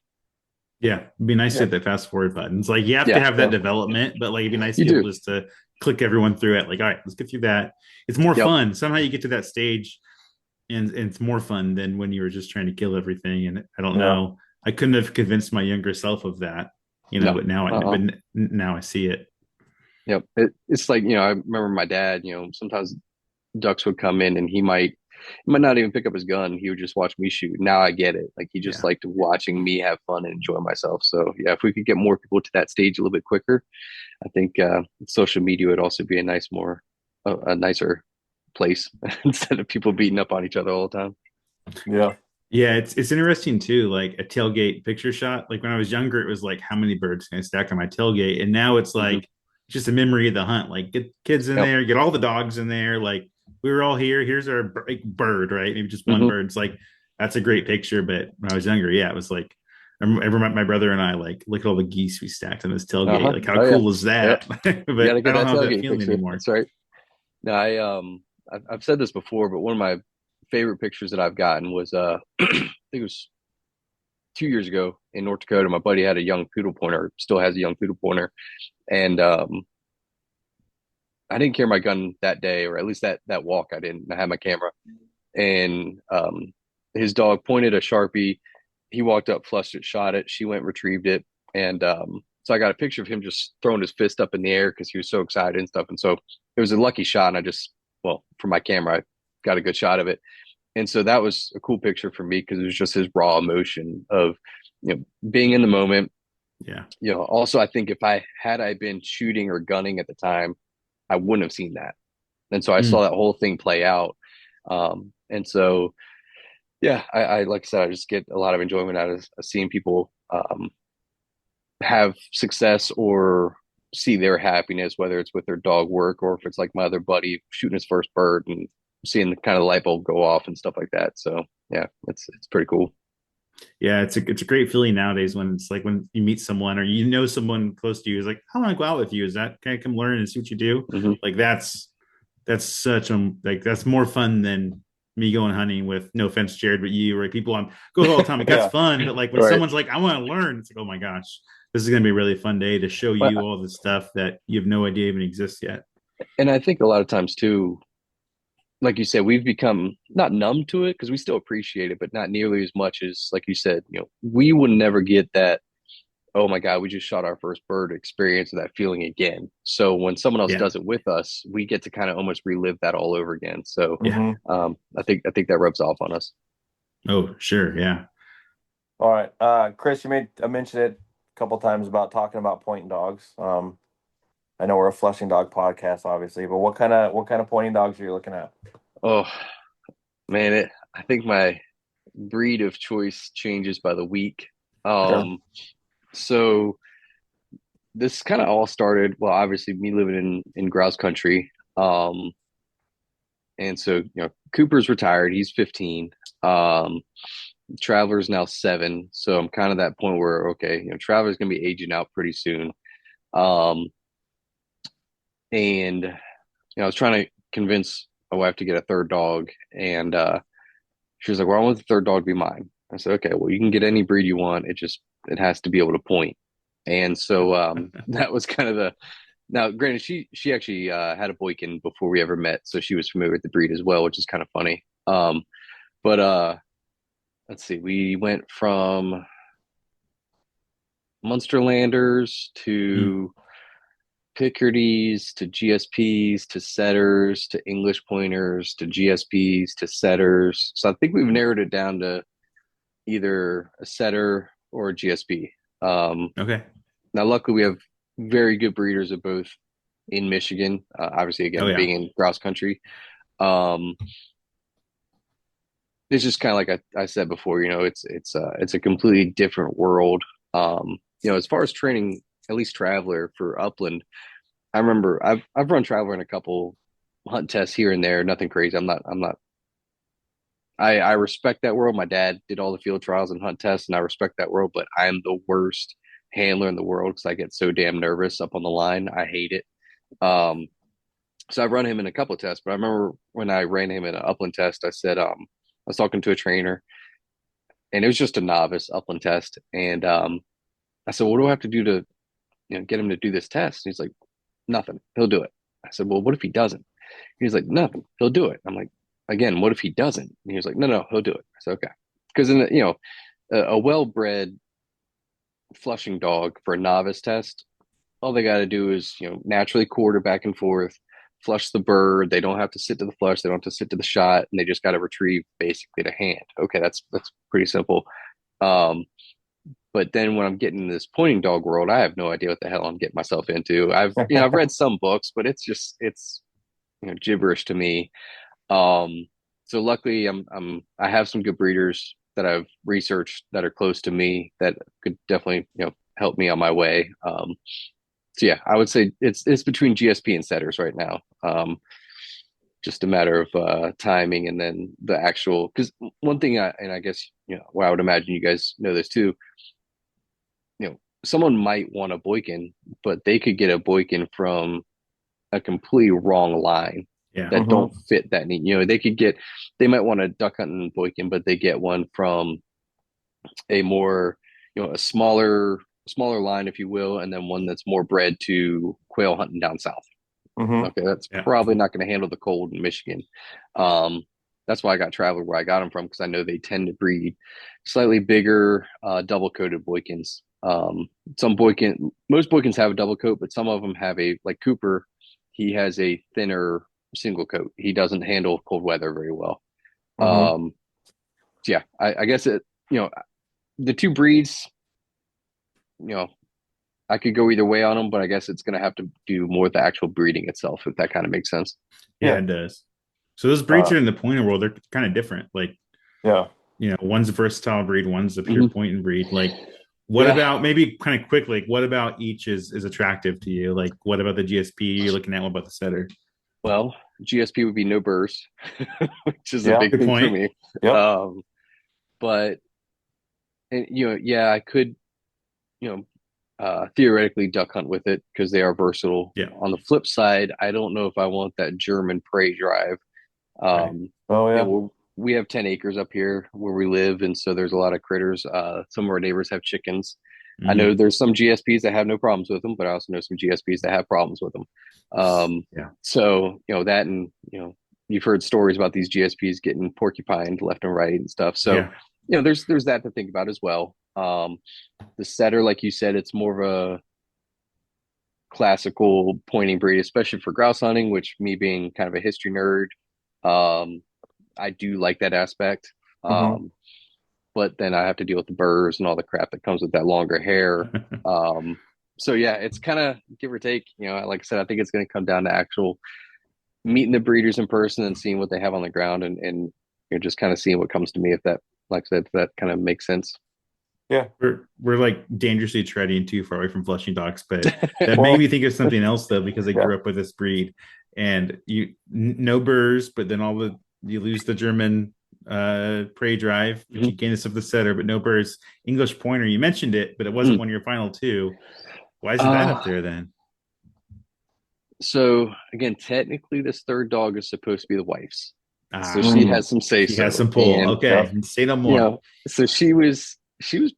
Yeah, it'd be nice to Yeah. hit that fast forward button. It's like you have to Yeah, have that Yeah. development, but like it'd be nice to you be do. able just to click everyone through it. Like, all right, let's get through that. It's more Yep. fun. Somehow you get to that stage and it's more fun than when you were just trying to kill everything. And I don't Yeah. know. I couldn't have convinced my younger self of that, No. but now Uh-uh. now I see it. Yep. It's like, I remember my dad, sometimes ducks would come in and he might not even pick up his gun. He would just watch me shoot. Now I get it. Like he just Yeah. liked watching me have fun and enjoy myself. So yeah, if we could get more people to that stage a little bit quicker, I think social media would also be a nicer place instead of people beating up on each other all the time. Yeah. Yeah, it's interesting too. Like a tailgate picture shot. Like when I was younger, it was like how many birds can I stack on my tailgate, and now it's Hmm. like just a memory of the hunt. Like get kids in Yep. there, get all the dogs in there. Like we were all here. Here's our bird, right? Maybe just one Hmm. bird. It's like that's a great picture. But when I was younger, yeah, it was like I remember my brother and I like look at all the geese we stacked on this tailgate. Uh-huh. Like how Oh yeah. cool is Yep. that? You got But to I get don't that have that tailgate feeling picture. anymore. That's right. No, I've said this before, but one of my favorite pictures that I've gotten was I think it was 2 years ago in North Dakota. My buddy had a young poodle pointer, still has a young poodle pointer, and I didn't carry my gun that day, or at least that walk I didn't. I had my camera, and his dog pointed a Sharpie. He walked up, flushed it, shot it. She went, retrieved it, and so I got a picture of him just throwing his fist up in the air because he was so excited and stuff. And so it was a lucky shot, and well, from my camera, I got a good shot of it. And so that was a cool picture for me because it was just his raw emotion of being in the moment. Yeah. Also I think if I been shooting or gunning at the time, I wouldn't have seen that. And so I saw Mm. that whole thing play out. And so yeah, I like I said, I just get a lot of enjoyment out of seeing people have success or see their happiness, whether it's with their dog work or if it's like my other buddy shooting his first bird and seeing the kind of light bulb go off and stuff like that. So yeah, it's pretty cool. Yeah, it's a great feeling nowadays when it's like when you meet someone or you know someone close to you is like, I want to go out with you. Is that can I come learn and see what you do? Hmm. Like that's that's such a like that's more fun than me going hunting with no offense, Jared, but you right people on go all the time. Like that's Yeah. fun, but like when Right. someone's like, I want to learn, it's like, oh my gosh, this is gonna be a really fun day to show But you all the stuff that you have no idea even exists yet. and I think a lot of times too, like you said, we've become not numb to it because we still appreciate it, but not nearly as much as like you said, we would never get that, oh my God, we just shot our first bird experience of that feeling again. So when someone else Yeah. does it with us, we get to kind of almost relive that all over again. So Yeah. Hmm. I think that rubs off on us. Oh, sure. Yeah. All right. Chris, you made I mentioned it a couple times about talking about pointing dogs. I know we're a Flushing Dog podcast, obviously, but what kind of pointing dogs are you looking at? Oh man, I think my breed of choice changes by the week. Sure. Um, so this kind of all started, well, obviously me living in grouse country. And so, Cooper's retired, he's 15. Um, Traveler's now 7. So I'm kind of that point where, okay, Traveler's gonna be aging out pretty soon. Um, and I was trying to convince my wife to get a third dog, and she was like, "Well, I want the third dog to be mine." I said, "Okay, well, you can get any breed you want. It has to be able to point." And so that was kind of the now. Granted, she actually had a Boykin before we ever met, so she was familiar with the breed as well, which is kind of funny. But let's see, we went from Munsterlanders Mm. to Picardis to GSPs to setters to English pointers to GSPs to setters. So I think we've narrowed it down to either a setter or a GSP. Um, Okay. Now, luckily, we have very good breeders of both in Michigan. Obviously, Oh again, yeah. being in grouse country, um, it's just kind of like I said before. It's a completely different world. As far as training, at least Traveler for upland, I remember I've run Traveler in a couple hunt tests here and there. Nothing crazy. I'm not. I respect that world. My dad did all the field trials and hunt tests, and I respect that world. But I am the worst handler in the world because I get so damn nervous up on the line. I hate it. Um, so I've run him in a couple of tests, but I remember when I ran him in an upland test, I said, I was talking to a trainer, and it was just a novice upland test, and I said, "What do I have to do to, get him to do this test?" And he's like, "Nothing. He'll do it." I said, "Well, what if he doesn't?" He's like, "Nothing. He'll do it." I'm like, "Again, what if he doesn't?" And he was like, "No, he'll do it." I said, "Okay," because in a well-bred flushing dog for a novice test, all they got to do is naturally quarter back and forth, flush the bird. They don't have to sit to the flush. They don't have to sit to the shot, and they just got to retrieve basically the hand. Okay, that's pretty simple. Um, but then when I'm getting in this pointing dog world, I have no idea what the hell I'm getting myself into. I've read some books, but it's gibberish to me. So luckily, I have some good breeders that I've researched that are close to me that could definitely help me on my way. So yeah, I would say it's between GSP and setters right now. Just a matter of timing, and then the actual, because one thing I guess well, I would imagine you guys know this too. Someone might want a Boykin, but they could get a Boykin from a completely wrong line Yeah. that Hmm. don't fit that need. They might want a duck hunting Boykin, but they get one from a more, a smaller line, if you will, and then one that's more bred to quail hunting down south. Hmm. Okay, that's Yeah. probably not going to handle the cold in Michigan. Um, that's why I got Traveler where I got them from, because I know they tend to breed slightly bigger, double coated Boykins. Most Boykins have a double coat, but some of them have like Cooper. He has a thinner single coat. He doesn't handle cold weather very well. Hmm. So yeah, I guess the two breeds, you know, I could go either way on them, but I guess it's going to have to do more with the actual breeding itself, if that kind of makes sense. Yeah, Yeah. it does. So those breeds Uh, are in the pointer world, they're kind of different. Like, yeah. one's a versatile breed, one's a pure Hmm. point and breed. Like, what Yeah. about maybe kind of quick, like what about each is attractive to you? Like, what about the GSP you're looking at? What about the setter? Well, GSP would be no burrs, which is a Yeah. big Good thing for point. me. Yep. But and, yeah, I could, you know, theoretically duck hunt with it because they are versatile. Yeah. On the flip side, I don't know if I want that German prey drive. Right. Um, Oh yeah. we have 10 acres up here where we live, and so there's a lot of critters. Some of our neighbors have chickens. I know Mm, there's some GSPs that have no problems with them, but I also know some GSPs that have problems with them. yeah. So that, and you've heard stories about these GSPs getting porcupined left and right and stuff. So Yeah. there's that to think about as well. The setter, like you said, it's more of a classical pointing breed, especially for grouse hunting, which me being kind of a history nerd, um, I do like that aspect. Hmm. Um, but then I have to deal with the burrs and all the crap that comes with that longer hair. Um, so yeah, it's kind of give or take. Like I said, I think it's going to come down to actual meeting the breeders in person and seeing what they have on the ground, and just kind of seeing what comes to me. If that, like I said, if that kind of makes sense. Yeah. We're like dangerously treading too far away from flushing dogs, but that made Well, me think of something else though, because I yeah. grew up with this breed, and no burrs, but then you lose the German prey drive, but you Mhm. gain this of the setter, but no burrs. English pointer, you mentioned it, but it wasn't Mm. one of your final two. Why isn't that up Uh, there then? so again, technically, this third dog is supposed to be the wife's, so Ah, she Mm, has some say she has so, some pull. and Okay, yep. say no you more. know, so she was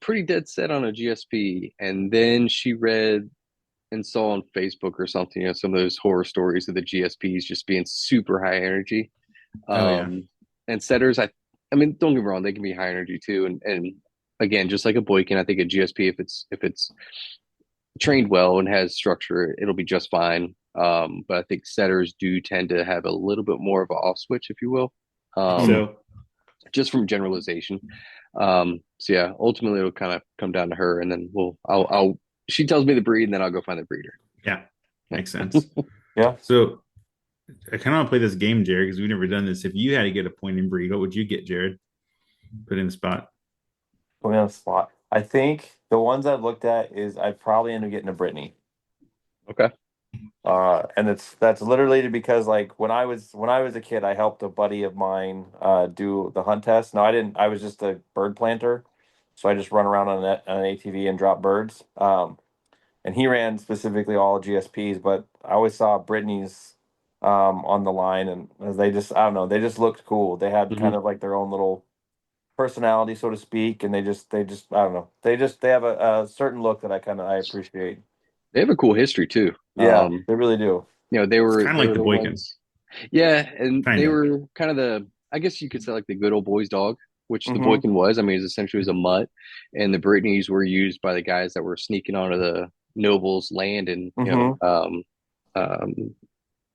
pretty dead set on a GSP, and then she read and saw on Facebook or something, some of those horror stories of the GSPs just being super high energy. Oh yeah. Um, and setters, I mean, don't get me wrong, they can be high energy too, and again, just like a Boykin, I think a GSP, if it's trained well and has structure, it'll be just fine. But I think setters do tend to have a little bit more of an off switch, if you will. Think Mm, Um, so. just from generalization. So yeah, ultimately it'll kind of come down to her, and then I'll she tells me the breed, and then I'll go find the breeder. Yeah, Yeah. makes sense. yeah. So I kind of want to play this game, Jared, because we've never done this. If you had to get a point in breed, what would you get, Jared? Put in the spot. Put me on the spot. I think the ones I've looked at is I'd probably end up getting a Brittany. Okay. And that's literally because like when I was a kid, I helped a buddy of mine do the hunt test. No, I didn't. I was just a bird planter, so I just run around on an ATV and drop birds. And he ran specifically all GSPs, but I always saw Brittany's on the line, and they just I don't know, they just looked cool. They had kind Hmm. of like their own little personality, so to speak, and they just I don't know, they have a certain look that I appreciate. They have a cool history too. Yeah, they really do. They It's were kind of they like were the the Boykin, ones. Yeah, and kind they of. were kind of the, I guess you could say, like the good old boys dog, which the Mm-hmm. Boykin was. I mean, it was essentially was a mutt, and the Brittany's were used by the guys that were sneaking onto the nobles' land and Mm-hmm. um,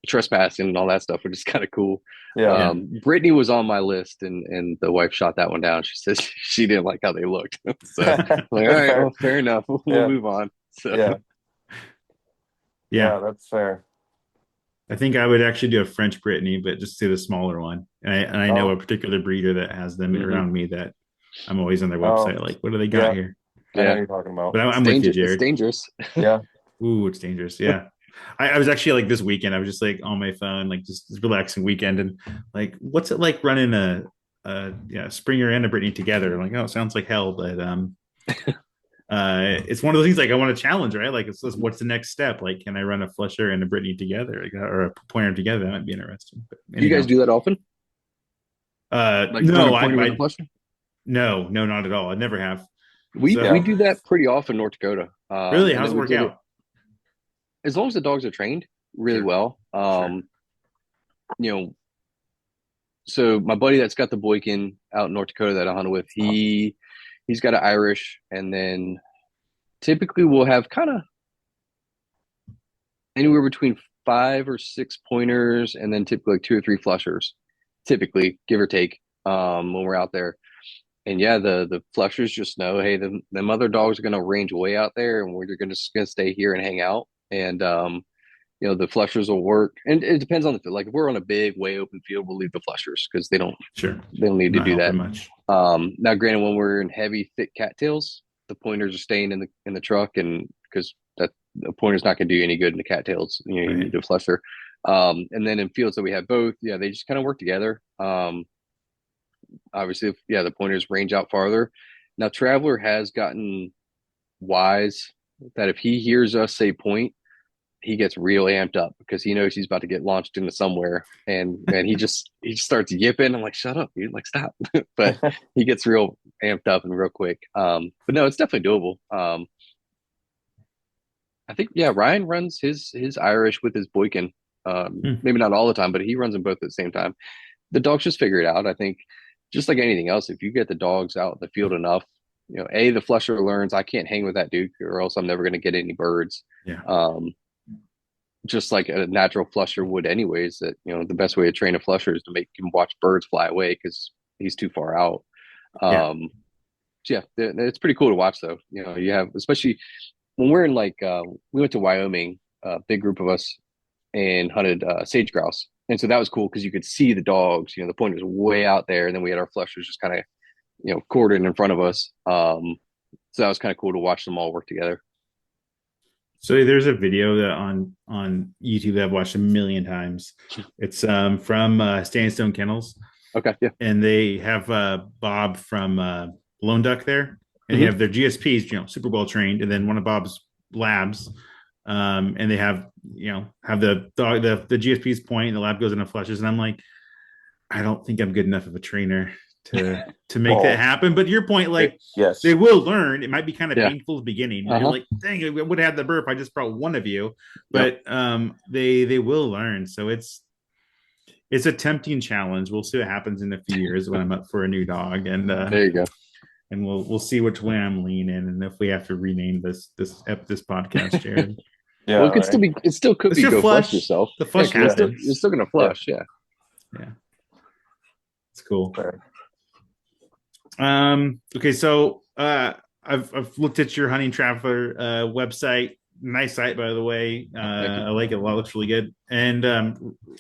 trespassing and all that stuff, which is kind of cool. Yeah. Yeah. Brittany was on my list, and the wife shot that one down. She says she didn't like how they looked. So I'm like, all That's right, fair. well, fair enough. We'll Yeah. move on. So Yeah. Yeah. Yeah, that's fair. I think I would actually do a French Brittany, but just do the smaller one. And I know a Oh, particular breeder that has them mhm. around me that I'm always on their oh, website. Like, what do they got yeah. here? I know what Yeah, you're talking about. But it's I'm with you, dangerous. It's Jared. dangerous. Yeah. Ooh, it's dangerous. Yeah. I was actually like this weekend, I was just like on my phone, like just this relaxing weekend. And like, what's it like running a Springer and a Brittany together? I'm like, oh, it sounds like hell. But it's one of those things like I want to challenge, right? Like, what's the next step? Like, can I run a Flusher and a Brittany together, like, or a pointer together? That might be interesting. But Do you guys anyhow, do that often? Like run a no, pointer with a I flusher? no, not at all. I never have. We Yeah. So do that pretty often in North Dakota. really, And how's then it we work did it out? as long as the dogs are trained really Sure, well. sure. You know, so my buddy that's got the Boykin out in North Dakota that I hunted with, he's got an Irish, and then typically we'll have kind of anywhere between 5 or 6 pointers, and then typically like 2 or 3 flushers, typically give or take, when we're out there. And yeah, the flushers just know, hey, the mother dogs are gonna range way out there, and we're gonna stay here and hang out. And the flushers will work, and it depends on the field. Like if we're on a big, way open field, we'll leave the flushers because Sure. they don't need to Not do helping that. much. Now, granted, when we're in heavy, thick cattails, the pointers are staying in the truck, and because that the pointer's not going to do you any good in the cattails, you Right. need a flusher. And then in fields that we have both, yeah, they just kind of work together. Obviously, yeah, the pointers range out farther. Now, Traveler has gotten wise that if he hears us say point, he gets real amped up because he knows he's about to get launched into somewhere, and man, he just starts yipping. I'm like, shut up, dude, like stop. But he gets real amped up and real quick. But no, it's definitely doable. I think yeah, Ryan runs his Irish with his Boykin. Hmm. Maybe not all the time, but he runs them both at the same time. The dogs just figure it out. I think just like anything else, if you get the dogs out in the field enough, the flusher learns I can't hang with that dude or else I'm never going to get any birds. Yeah. Um, just like a natural flusher would anyways, that, the best way to train a flusher is to make him watch birds fly away because he's too far out. Yeah. So yeah, it's pretty cool to watch though. You have, especially when we're in like, we went to Wyoming, a big group of us, and hunted sage grouse. And so that was cool because you could see the dogs. The point was way out there, and then we had our flushers just kind of, quartered in front of us. So that was kind of cool to watch them all work together. So there's a video that on YouTube that I've watched a million times. It's from Sandstone Kennels, Okay, yeah. and they have Bob from Lone Duck there, and they Hmm. have their GSPs, super well trained, and then one of Bob's labs, and they have the dog the GSP's point, and the lab goes into flushes, and I'm like, I don't think I'm good enough of a trainer to make that Well, happen. But your point, like yes. they will learn. It might be kind of Yeah. painful at the beginning. You're Uh-huh. like, dang, I would have had the burp. I just brought one of you, Yep. but they will learn. So it's a tempting challenge. We'll see what happens in a few years when I'm up for a new dog, There you go. and we'll see which way I'm leaning, and if we have to rename this podcast, Jared. Yeah, Well, it could still right. be. It still could It's be your go flush flush. yourself. The Yeah, flush because you're happens. still gonna Yeah. flush. Yeah. Yeah, it's cool. Right. Okay, so I've looked at your Hunting Traveler website. Nice site, by the way. Thank you. I like it a lot. Looks really good. And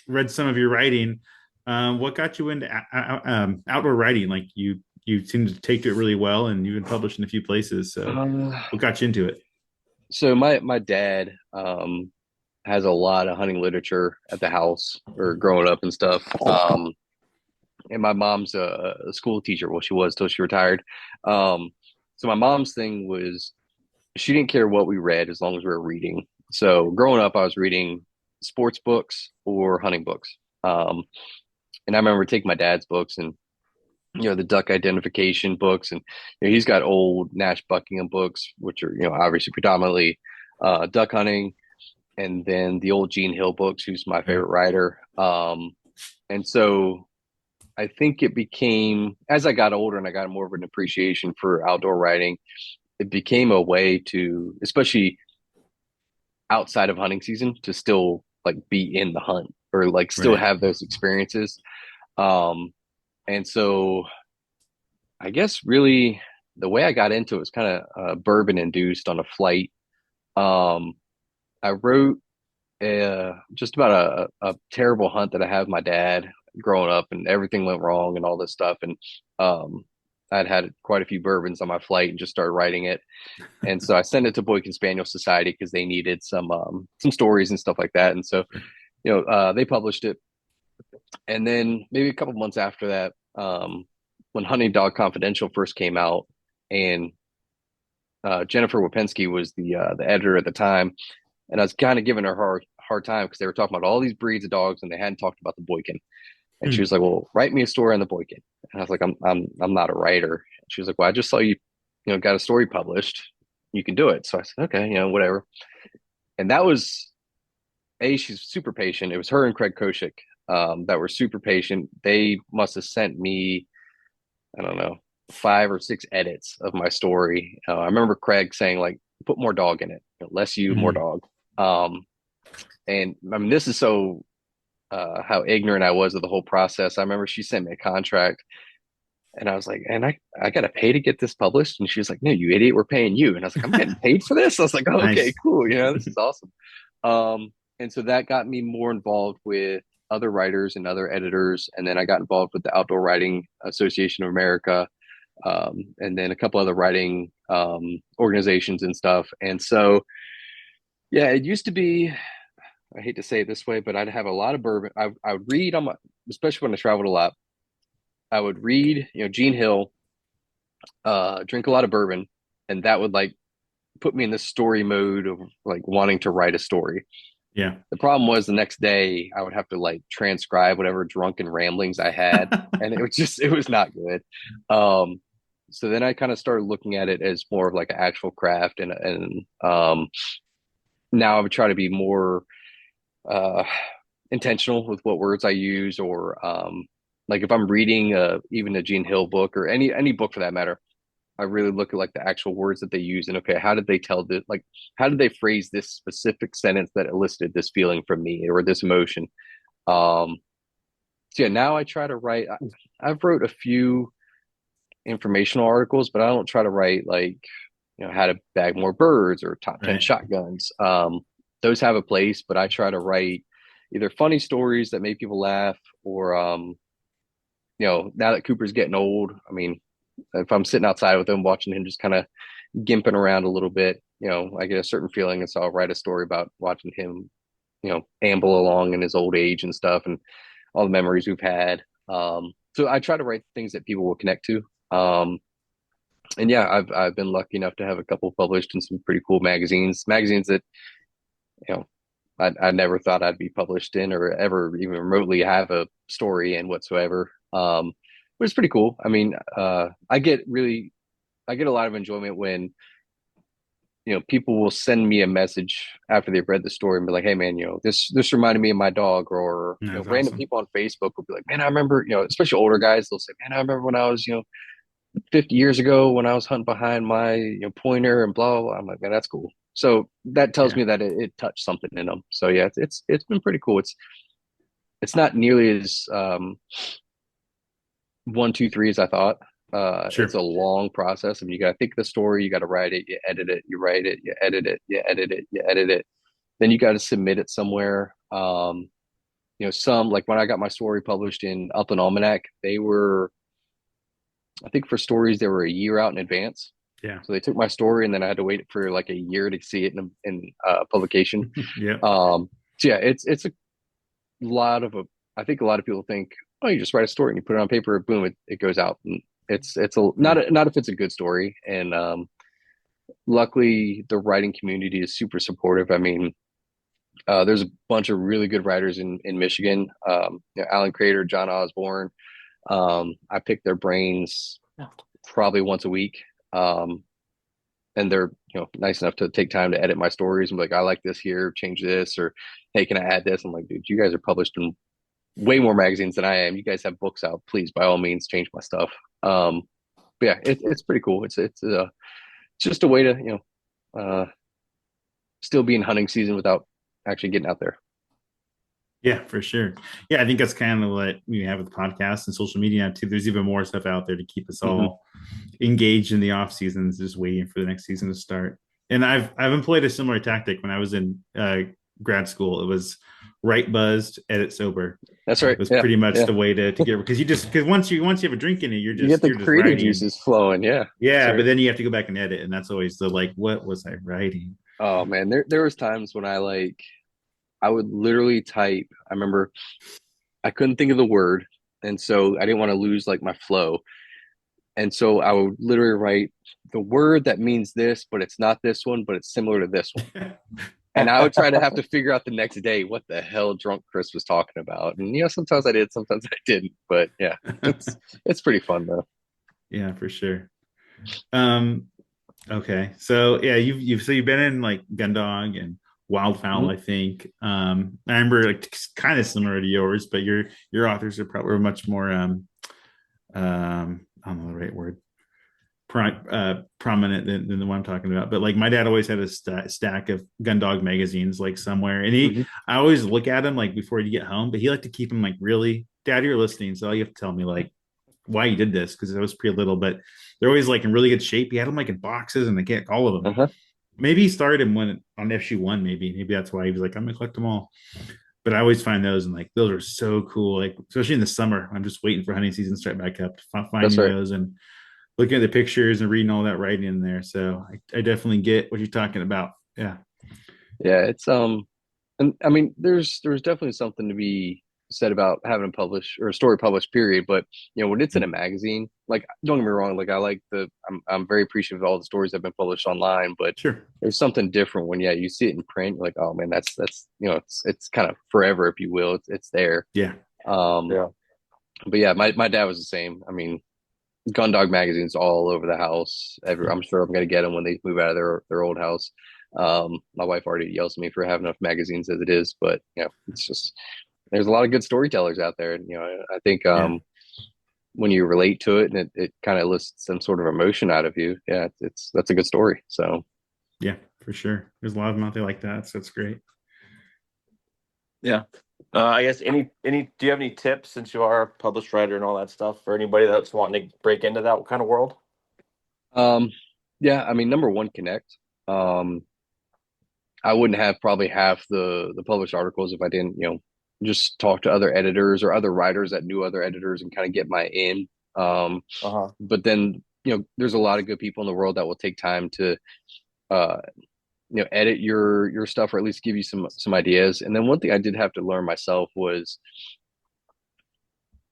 read some of your writing. What got you into outdoor writing? Like you seem to take to it really well, and you've been published in a few places. So Uh, what got you into it? so my dad has a lot of hunting literature at the house or growing up and stuff. And my mom's a school teacher. Well, she was till she retired. So my mom's thing was she didn't care what we read as long as we were reading. So growing up, I was reading sports books or hunting books. And I remember taking my dad's books and the duck identification books, and he's got old Nash Buckingham books, which are obviously predominantly duck hunting, and then the old Gene Hill books, who's my Yeah. favorite writer. And so I think it became, as I got older and I got more of an appreciation for outdoor writing, it became a way to, especially outside of hunting season, to still like be in the hunt or like still Right. have those experiences. Um, and so I guess really the way I got into it was kind of bourbon induced on a flight. Um, I wrote just about a terrible hunt that I had with my dad growing up, and everything went wrong and all this stuff. And I'd had quite a few bourbons on my flight and just started writing it. And so I sent it to Boykin Spaniel Society because they needed some stories and stuff like that. And so they published it. And then maybe a couple months after that, when Hunting Dog Confidential first came out, and Jennifer Wapensky was the editor at the time, and I was kind of giving her hard time because they were talking about all these breeds of dogs and they hadn't talked about the Boykin. And she Hmm. was like, "Well, write me a story on the Boykin." And I was like, "I'm not a writer." She was like, "Well, I just saw you, got a story published. You can do it." So I said, "Okay, whatever." And that was she's super patient. It was her and Craig Koshik that were super patient. They must have sent me, I don't know, 5 or 6 edits of my story. I remember Craig saying like, "Put more dog in it, less you, more Mhm. dog." Um, and I mean, this is so how ignorant I was of the whole process. I remember she sent me a contract, and I was like, "And I got to pay to get this published?" And she was like, "No, you idiot, we're paying you." And I was like, "I'm getting paid for this?" I was like, "Oh, okay, Nice. cool. This is awesome." And so that got me more involved with other writers and other editors, and then I got involved with the Outdoor Writing Association of America, and then a couple other writing organizations and stuff. And so, yeah, it used to be. I hate to say it this way, but I'd have a lot of bourbon. I would read on my, especially when I traveled a lot. I would read, Gene Hill, drink a lot of bourbon, and that would like put me in the story mode of like wanting to write a story. Yeah. The problem was the next day I would have to like transcribe whatever drunken ramblings I had, and it was not good. Um, so then I kind of started looking at it as more of like an actual craft, and now I would try to be more uh, intentional with what words I use, or like if I'm reading even a Gene Hill book or any book for that matter, I really look at like the actual words that they use and okay, how did they tell this? Like, how did they phrase this specific sentence that elicited this feeling from me or this emotion? Um, so yeah, now I try to write. I've wrote a few informational articles, but I don't try to write like how to bag more birds or top 10 Right. shotguns. Those have a place, but I try to write either funny stories that make people laugh or now that Cooper's getting old, I mean, if I'm sitting outside with him, watching him just kind of gimping around a little bit, I get a certain feeling. And so I'll write a story about watching him, amble along in his old age and stuff and all the memories we've had. So I try to write things that people will connect to. And yeah, I've been lucky enough to have a couple published in some pretty cool magazines that, you know, I never thought I'd be published in or ever even remotely have a story in whatsoever. But it's pretty cool. I mean, I get a lot of enjoyment when people will send me a message after they've read the story and be like, "Hey, man, this reminded me of my dog," or That's random awesome. people on Facebook will be like, "Man, I remember," especially older guys, they'll say, "Man, I remember when I was 50 years ago when I was hunting behind my pointer and blah, blah, blah." I'm like, "Man, that's cool." So that tells Yeah. me that it touched something in them. So yeah, it's been pretty cool. It's not nearly as 1, 2, 3 as I thought. It's Sure. a long process. I mean, you got to think of the story, you got to write it, you edit it, you write it, you edit it, you edit it, you edit it. Then you got to submit it somewhere. Some like when I got my story published in Upland Almanac, they were, I think for stories they were a year out in advance. Yeah. So they took my story and then I had to wait for like a year to see it in publication. Yep. So yeah, it's a lot of a. I think a lot of people think, oh, you just write a story and you put it on paper, boom, it goes out. And it's a Yeah. not if it's a good story. And luckily, the writing community is super supportive. I mean, there's a bunch of really good writers in Michigan. Alan Crater, John Osborne. I pick their brains probably once a week. Um, and they're nice enough to take time to edit my stories and be like, I like this here, change this, or hey, can I add this? I'm like, dude, you guys are published in way more magazines than I am. You guys have books out. Please, by all means, change my stuff. Um, but yeah, it's pretty cool. It's just a way to still be in hunting season without actually getting out there. Yeah, for sure. Yeah, I think that's kind of what we have with podcasts and social media now too. There's even more stuff out there to keep us Hmm. all engaged in the off seasons, just waiting for the next season to start. And I've employed a similar tactic when I was in grad school. It was write buzzed, edit sober. That's right. Was Yeah, pretty much yeah. the way to get because once you have a drink in it, You get the you're just creative writing. juices flowing. Yeah, that's Yeah, right. but then you have to go back and edit, and that's always the like, what was I writing? Oh man, there was times when I would literally type. I remember I couldn't think of the word, and so I didn't want to lose like my flow. And so I would literally write the word that means this, but it's not this one, but it's similar to this one. And I would try to have to figure out the next day what the hell drunk Chris was talking about. And sometimes I did, sometimes I didn't. But yeah, it's pretty fun though. Yeah, for sure. Um, okay. So yeah, you've been in like Gundog and Wildfowl, Mhm. I think. I remember like kind of similar to yours, but your authors are probably much more I don't know the right word, prominent than the one I'm talking about. But like my dad always had a stack of Gundog magazines like somewhere, and Mhm. I always look at him like before you get home, but he liked to keep them like really, Dad, you're listening, so you have to tell me like why you did this because I was pretty little, but they're always like in really good shape. He had them like in boxes, and they get all of them. Uh-huh. Maybe he started him when on FG1, maybe that's why he was like, I'm gonna collect them all. But I always find those and like those are so cool, like especially in the summer. I'm just waiting for hunting season to start back up, That's finding right. those and looking at the pictures and reading all that writing in there. So I definitely get what you're talking about. Yeah. Yeah, it's and I mean there's definitely something to be said about having a publish or a story published, period. But when it's in a magazine, like don't get me wrong, like I like I'm very appreciative of all the stories that have been published online, but Sure. there's something different when you see it in print. You're like, oh man, that's it's kind of forever, if you will. It's there. Yeah. Um, Yeah. but yeah, my dad was the same. I mean, Gundog magazines all over the house. I'm sure I'm gonna get them when they move out of their old house. My wife already yells at me for having enough magazines as it is, but it's just there's a lot of good storytellers out there. And, I think Yeah. when you relate to it and it kind of elicits some sort of emotion out of you, yeah, that's a good story. So Yeah, for sure. There's a lot of them out there like that. So it's great. Yeah. I guess do you have any tips, since you are a published writer and all that stuff, for anybody that's wanting to break into that kind of world? yeah, I mean, number one, connect. Um, I wouldn't have probably half the published articles if I didn't, just talk to other editors or other writers that knew other editors and kind of get my in. Uh-huh. But then, there's a lot of good people in the world that will take time to, uh, edit your stuff or at least give you some ideas. And then one thing I did have to learn myself was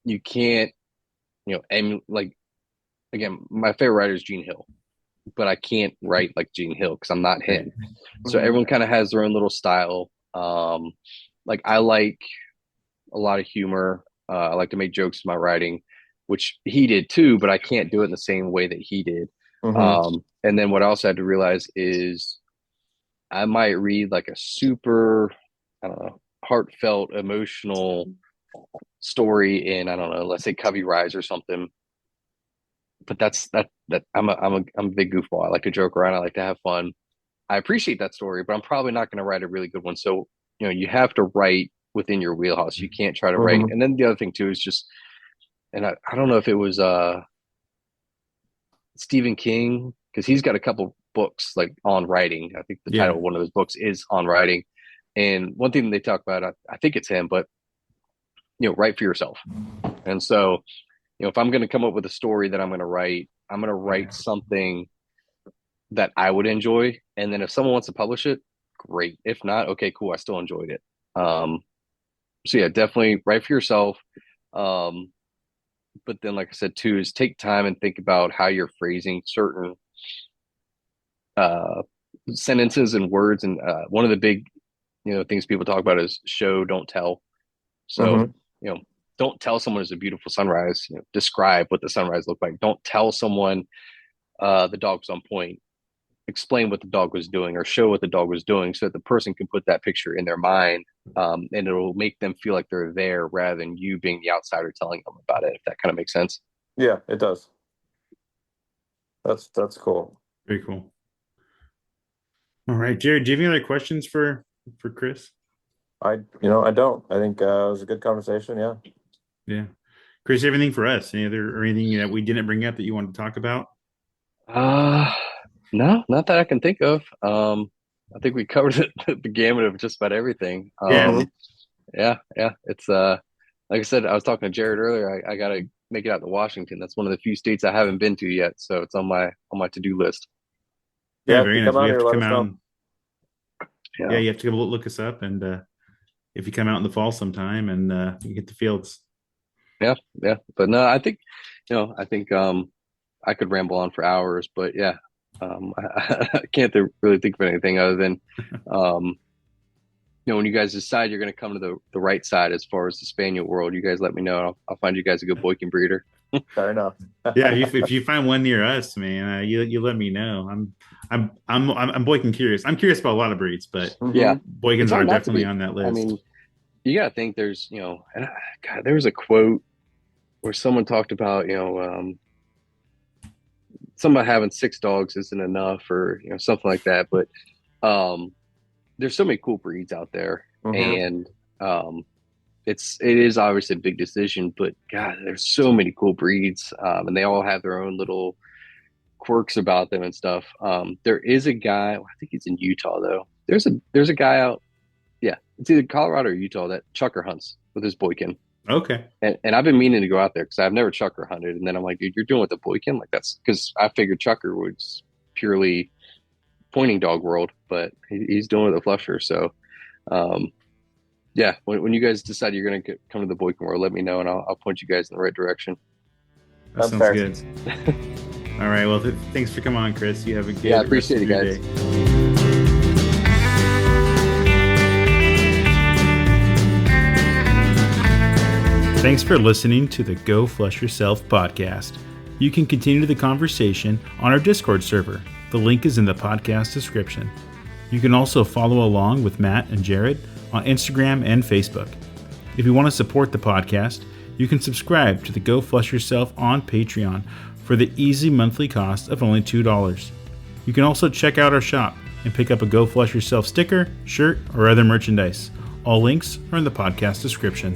you can't, like again, my favorite writer is Gene Hill, but I can't write like Gene Hill because I'm not him. So everyone kind of has their own little style. Like I like a lot of humor. I like to make jokes in my writing, which he did too, but I can't do it in the same way that he did. Mm-hmm. And then what I also had to realize is I might read like a super, I don't know, heartfelt, emotional story in, I don't know, let's say Covey Rise or something. But that I'm a big goofball. I like to joke around. I like to have fun. I appreciate that story, but I'm probably not going to write a really good one. So, you have to write within your wheelhouse. You can't try to write. Mm-hmm. And then the other thing too is just, and I don't know if it was Stephen King, because he's got a couple books like on writing. I think the title Yeah. of one of those books is on writing. And one thing they talk about, I think it's him, but write for yourself. And so, if I'm going to come up with a story that I'm going to write something that I would enjoy. And then if someone wants to publish it, great. If not, okay, cool. I still enjoyed it. So yeah, definitely write for yourself. Um, but then, like I said, too, is take time and think about how you're phrasing certain uh, sentences and words. And one of the big, things people talk about is show, don't tell. So, Mm-hmm. you know, don't tell someone it's a beautiful sunrise. Describe what the sunrise looked like. Don't tell someone the dog was on point. Explain what the dog was doing or show what the dog was doing so that the person can put that picture in their mind, and it'll make them feel like they're there rather than you being the outsider telling them about it, if that kind of makes sense. Yeah, it does. That's cool. Very cool. All right, Jared, do you have any other questions for Chris? I don't. I think it was a good conversation. Yeah. Yeah. Chris, everything for us? Any other or anything that we didn't bring up that you wanted to talk about? Uh, no, not that I can think of. I think we covered the gamut of just about everything. Yeah. Yeah. It's like I said, I was talking to Jared earlier. I gotta make it out to Washington. That's one of the few states I haven't been to yet, so it's on my to-do list. Yeah, Yeah. If very you nice. come We out have here, to let come us out. know. Yeah, you have to go look us up, and if you come out in the fall sometime, and you get the fields. Yeah. But no, I think, I could ramble on for hours, but yeah, I can't really think of anything other than, um, when you guys decide you're going to come to the right side as far as the Spaniel world, you guys let me know. I'll find you guys a good Boykin breeder. Fair enough. Yeah, if you find one near us, man, you let me know. I'm Boykin curious. I'm curious about a lot of breeds, but Yeah, it's Boykins are hard not to definitely be. on that I list. mean, you got to think there's, God, there was a quote where someone talked about, somebody having six dogs isn't enough or, something like that. But um, there's so many cool breeds out there, Mm-hmm. and um, it is obviously a big decision, but God, there's so many cool breeds, and they all have their own little quirks about them and stuff. There is a guy, I think he's in Utah though. There's a guy out, yeah, it's either Colorado or Utah that chucker hunts with his Boykin. Okay. And I've been meaning to go out there because I've never chucker hunted. And then I'm like, dude, you're doing with the Boykin? Like that's because I figured chucker was purely pointing dog world, but he's doing with a flusher. So, um, Yeah, when you guys decide you're gonna come to the Boykin World, let me know and I'll point you guys in the right direction. That That's sounds fair. good. All right. Well, thanks for coming on, Chris. You have a Yeah, I good rest appreciate of it, your guys. day. Thanks for listening to the Go Flush Yourself podcast. You can continue the conversation on our Discord server. The link is in the podcast description. You can also follow along with Matt and Jared on Instagram and Facebook. If you want to support the podcast, you can subscribe to the Go Flush Yourself on Patreon for the easy monthly cost of only $2. You can also check out our shop and pick up a Go Flush Yourself sticker, shirt, or other merchandise. All links are in the podcast description.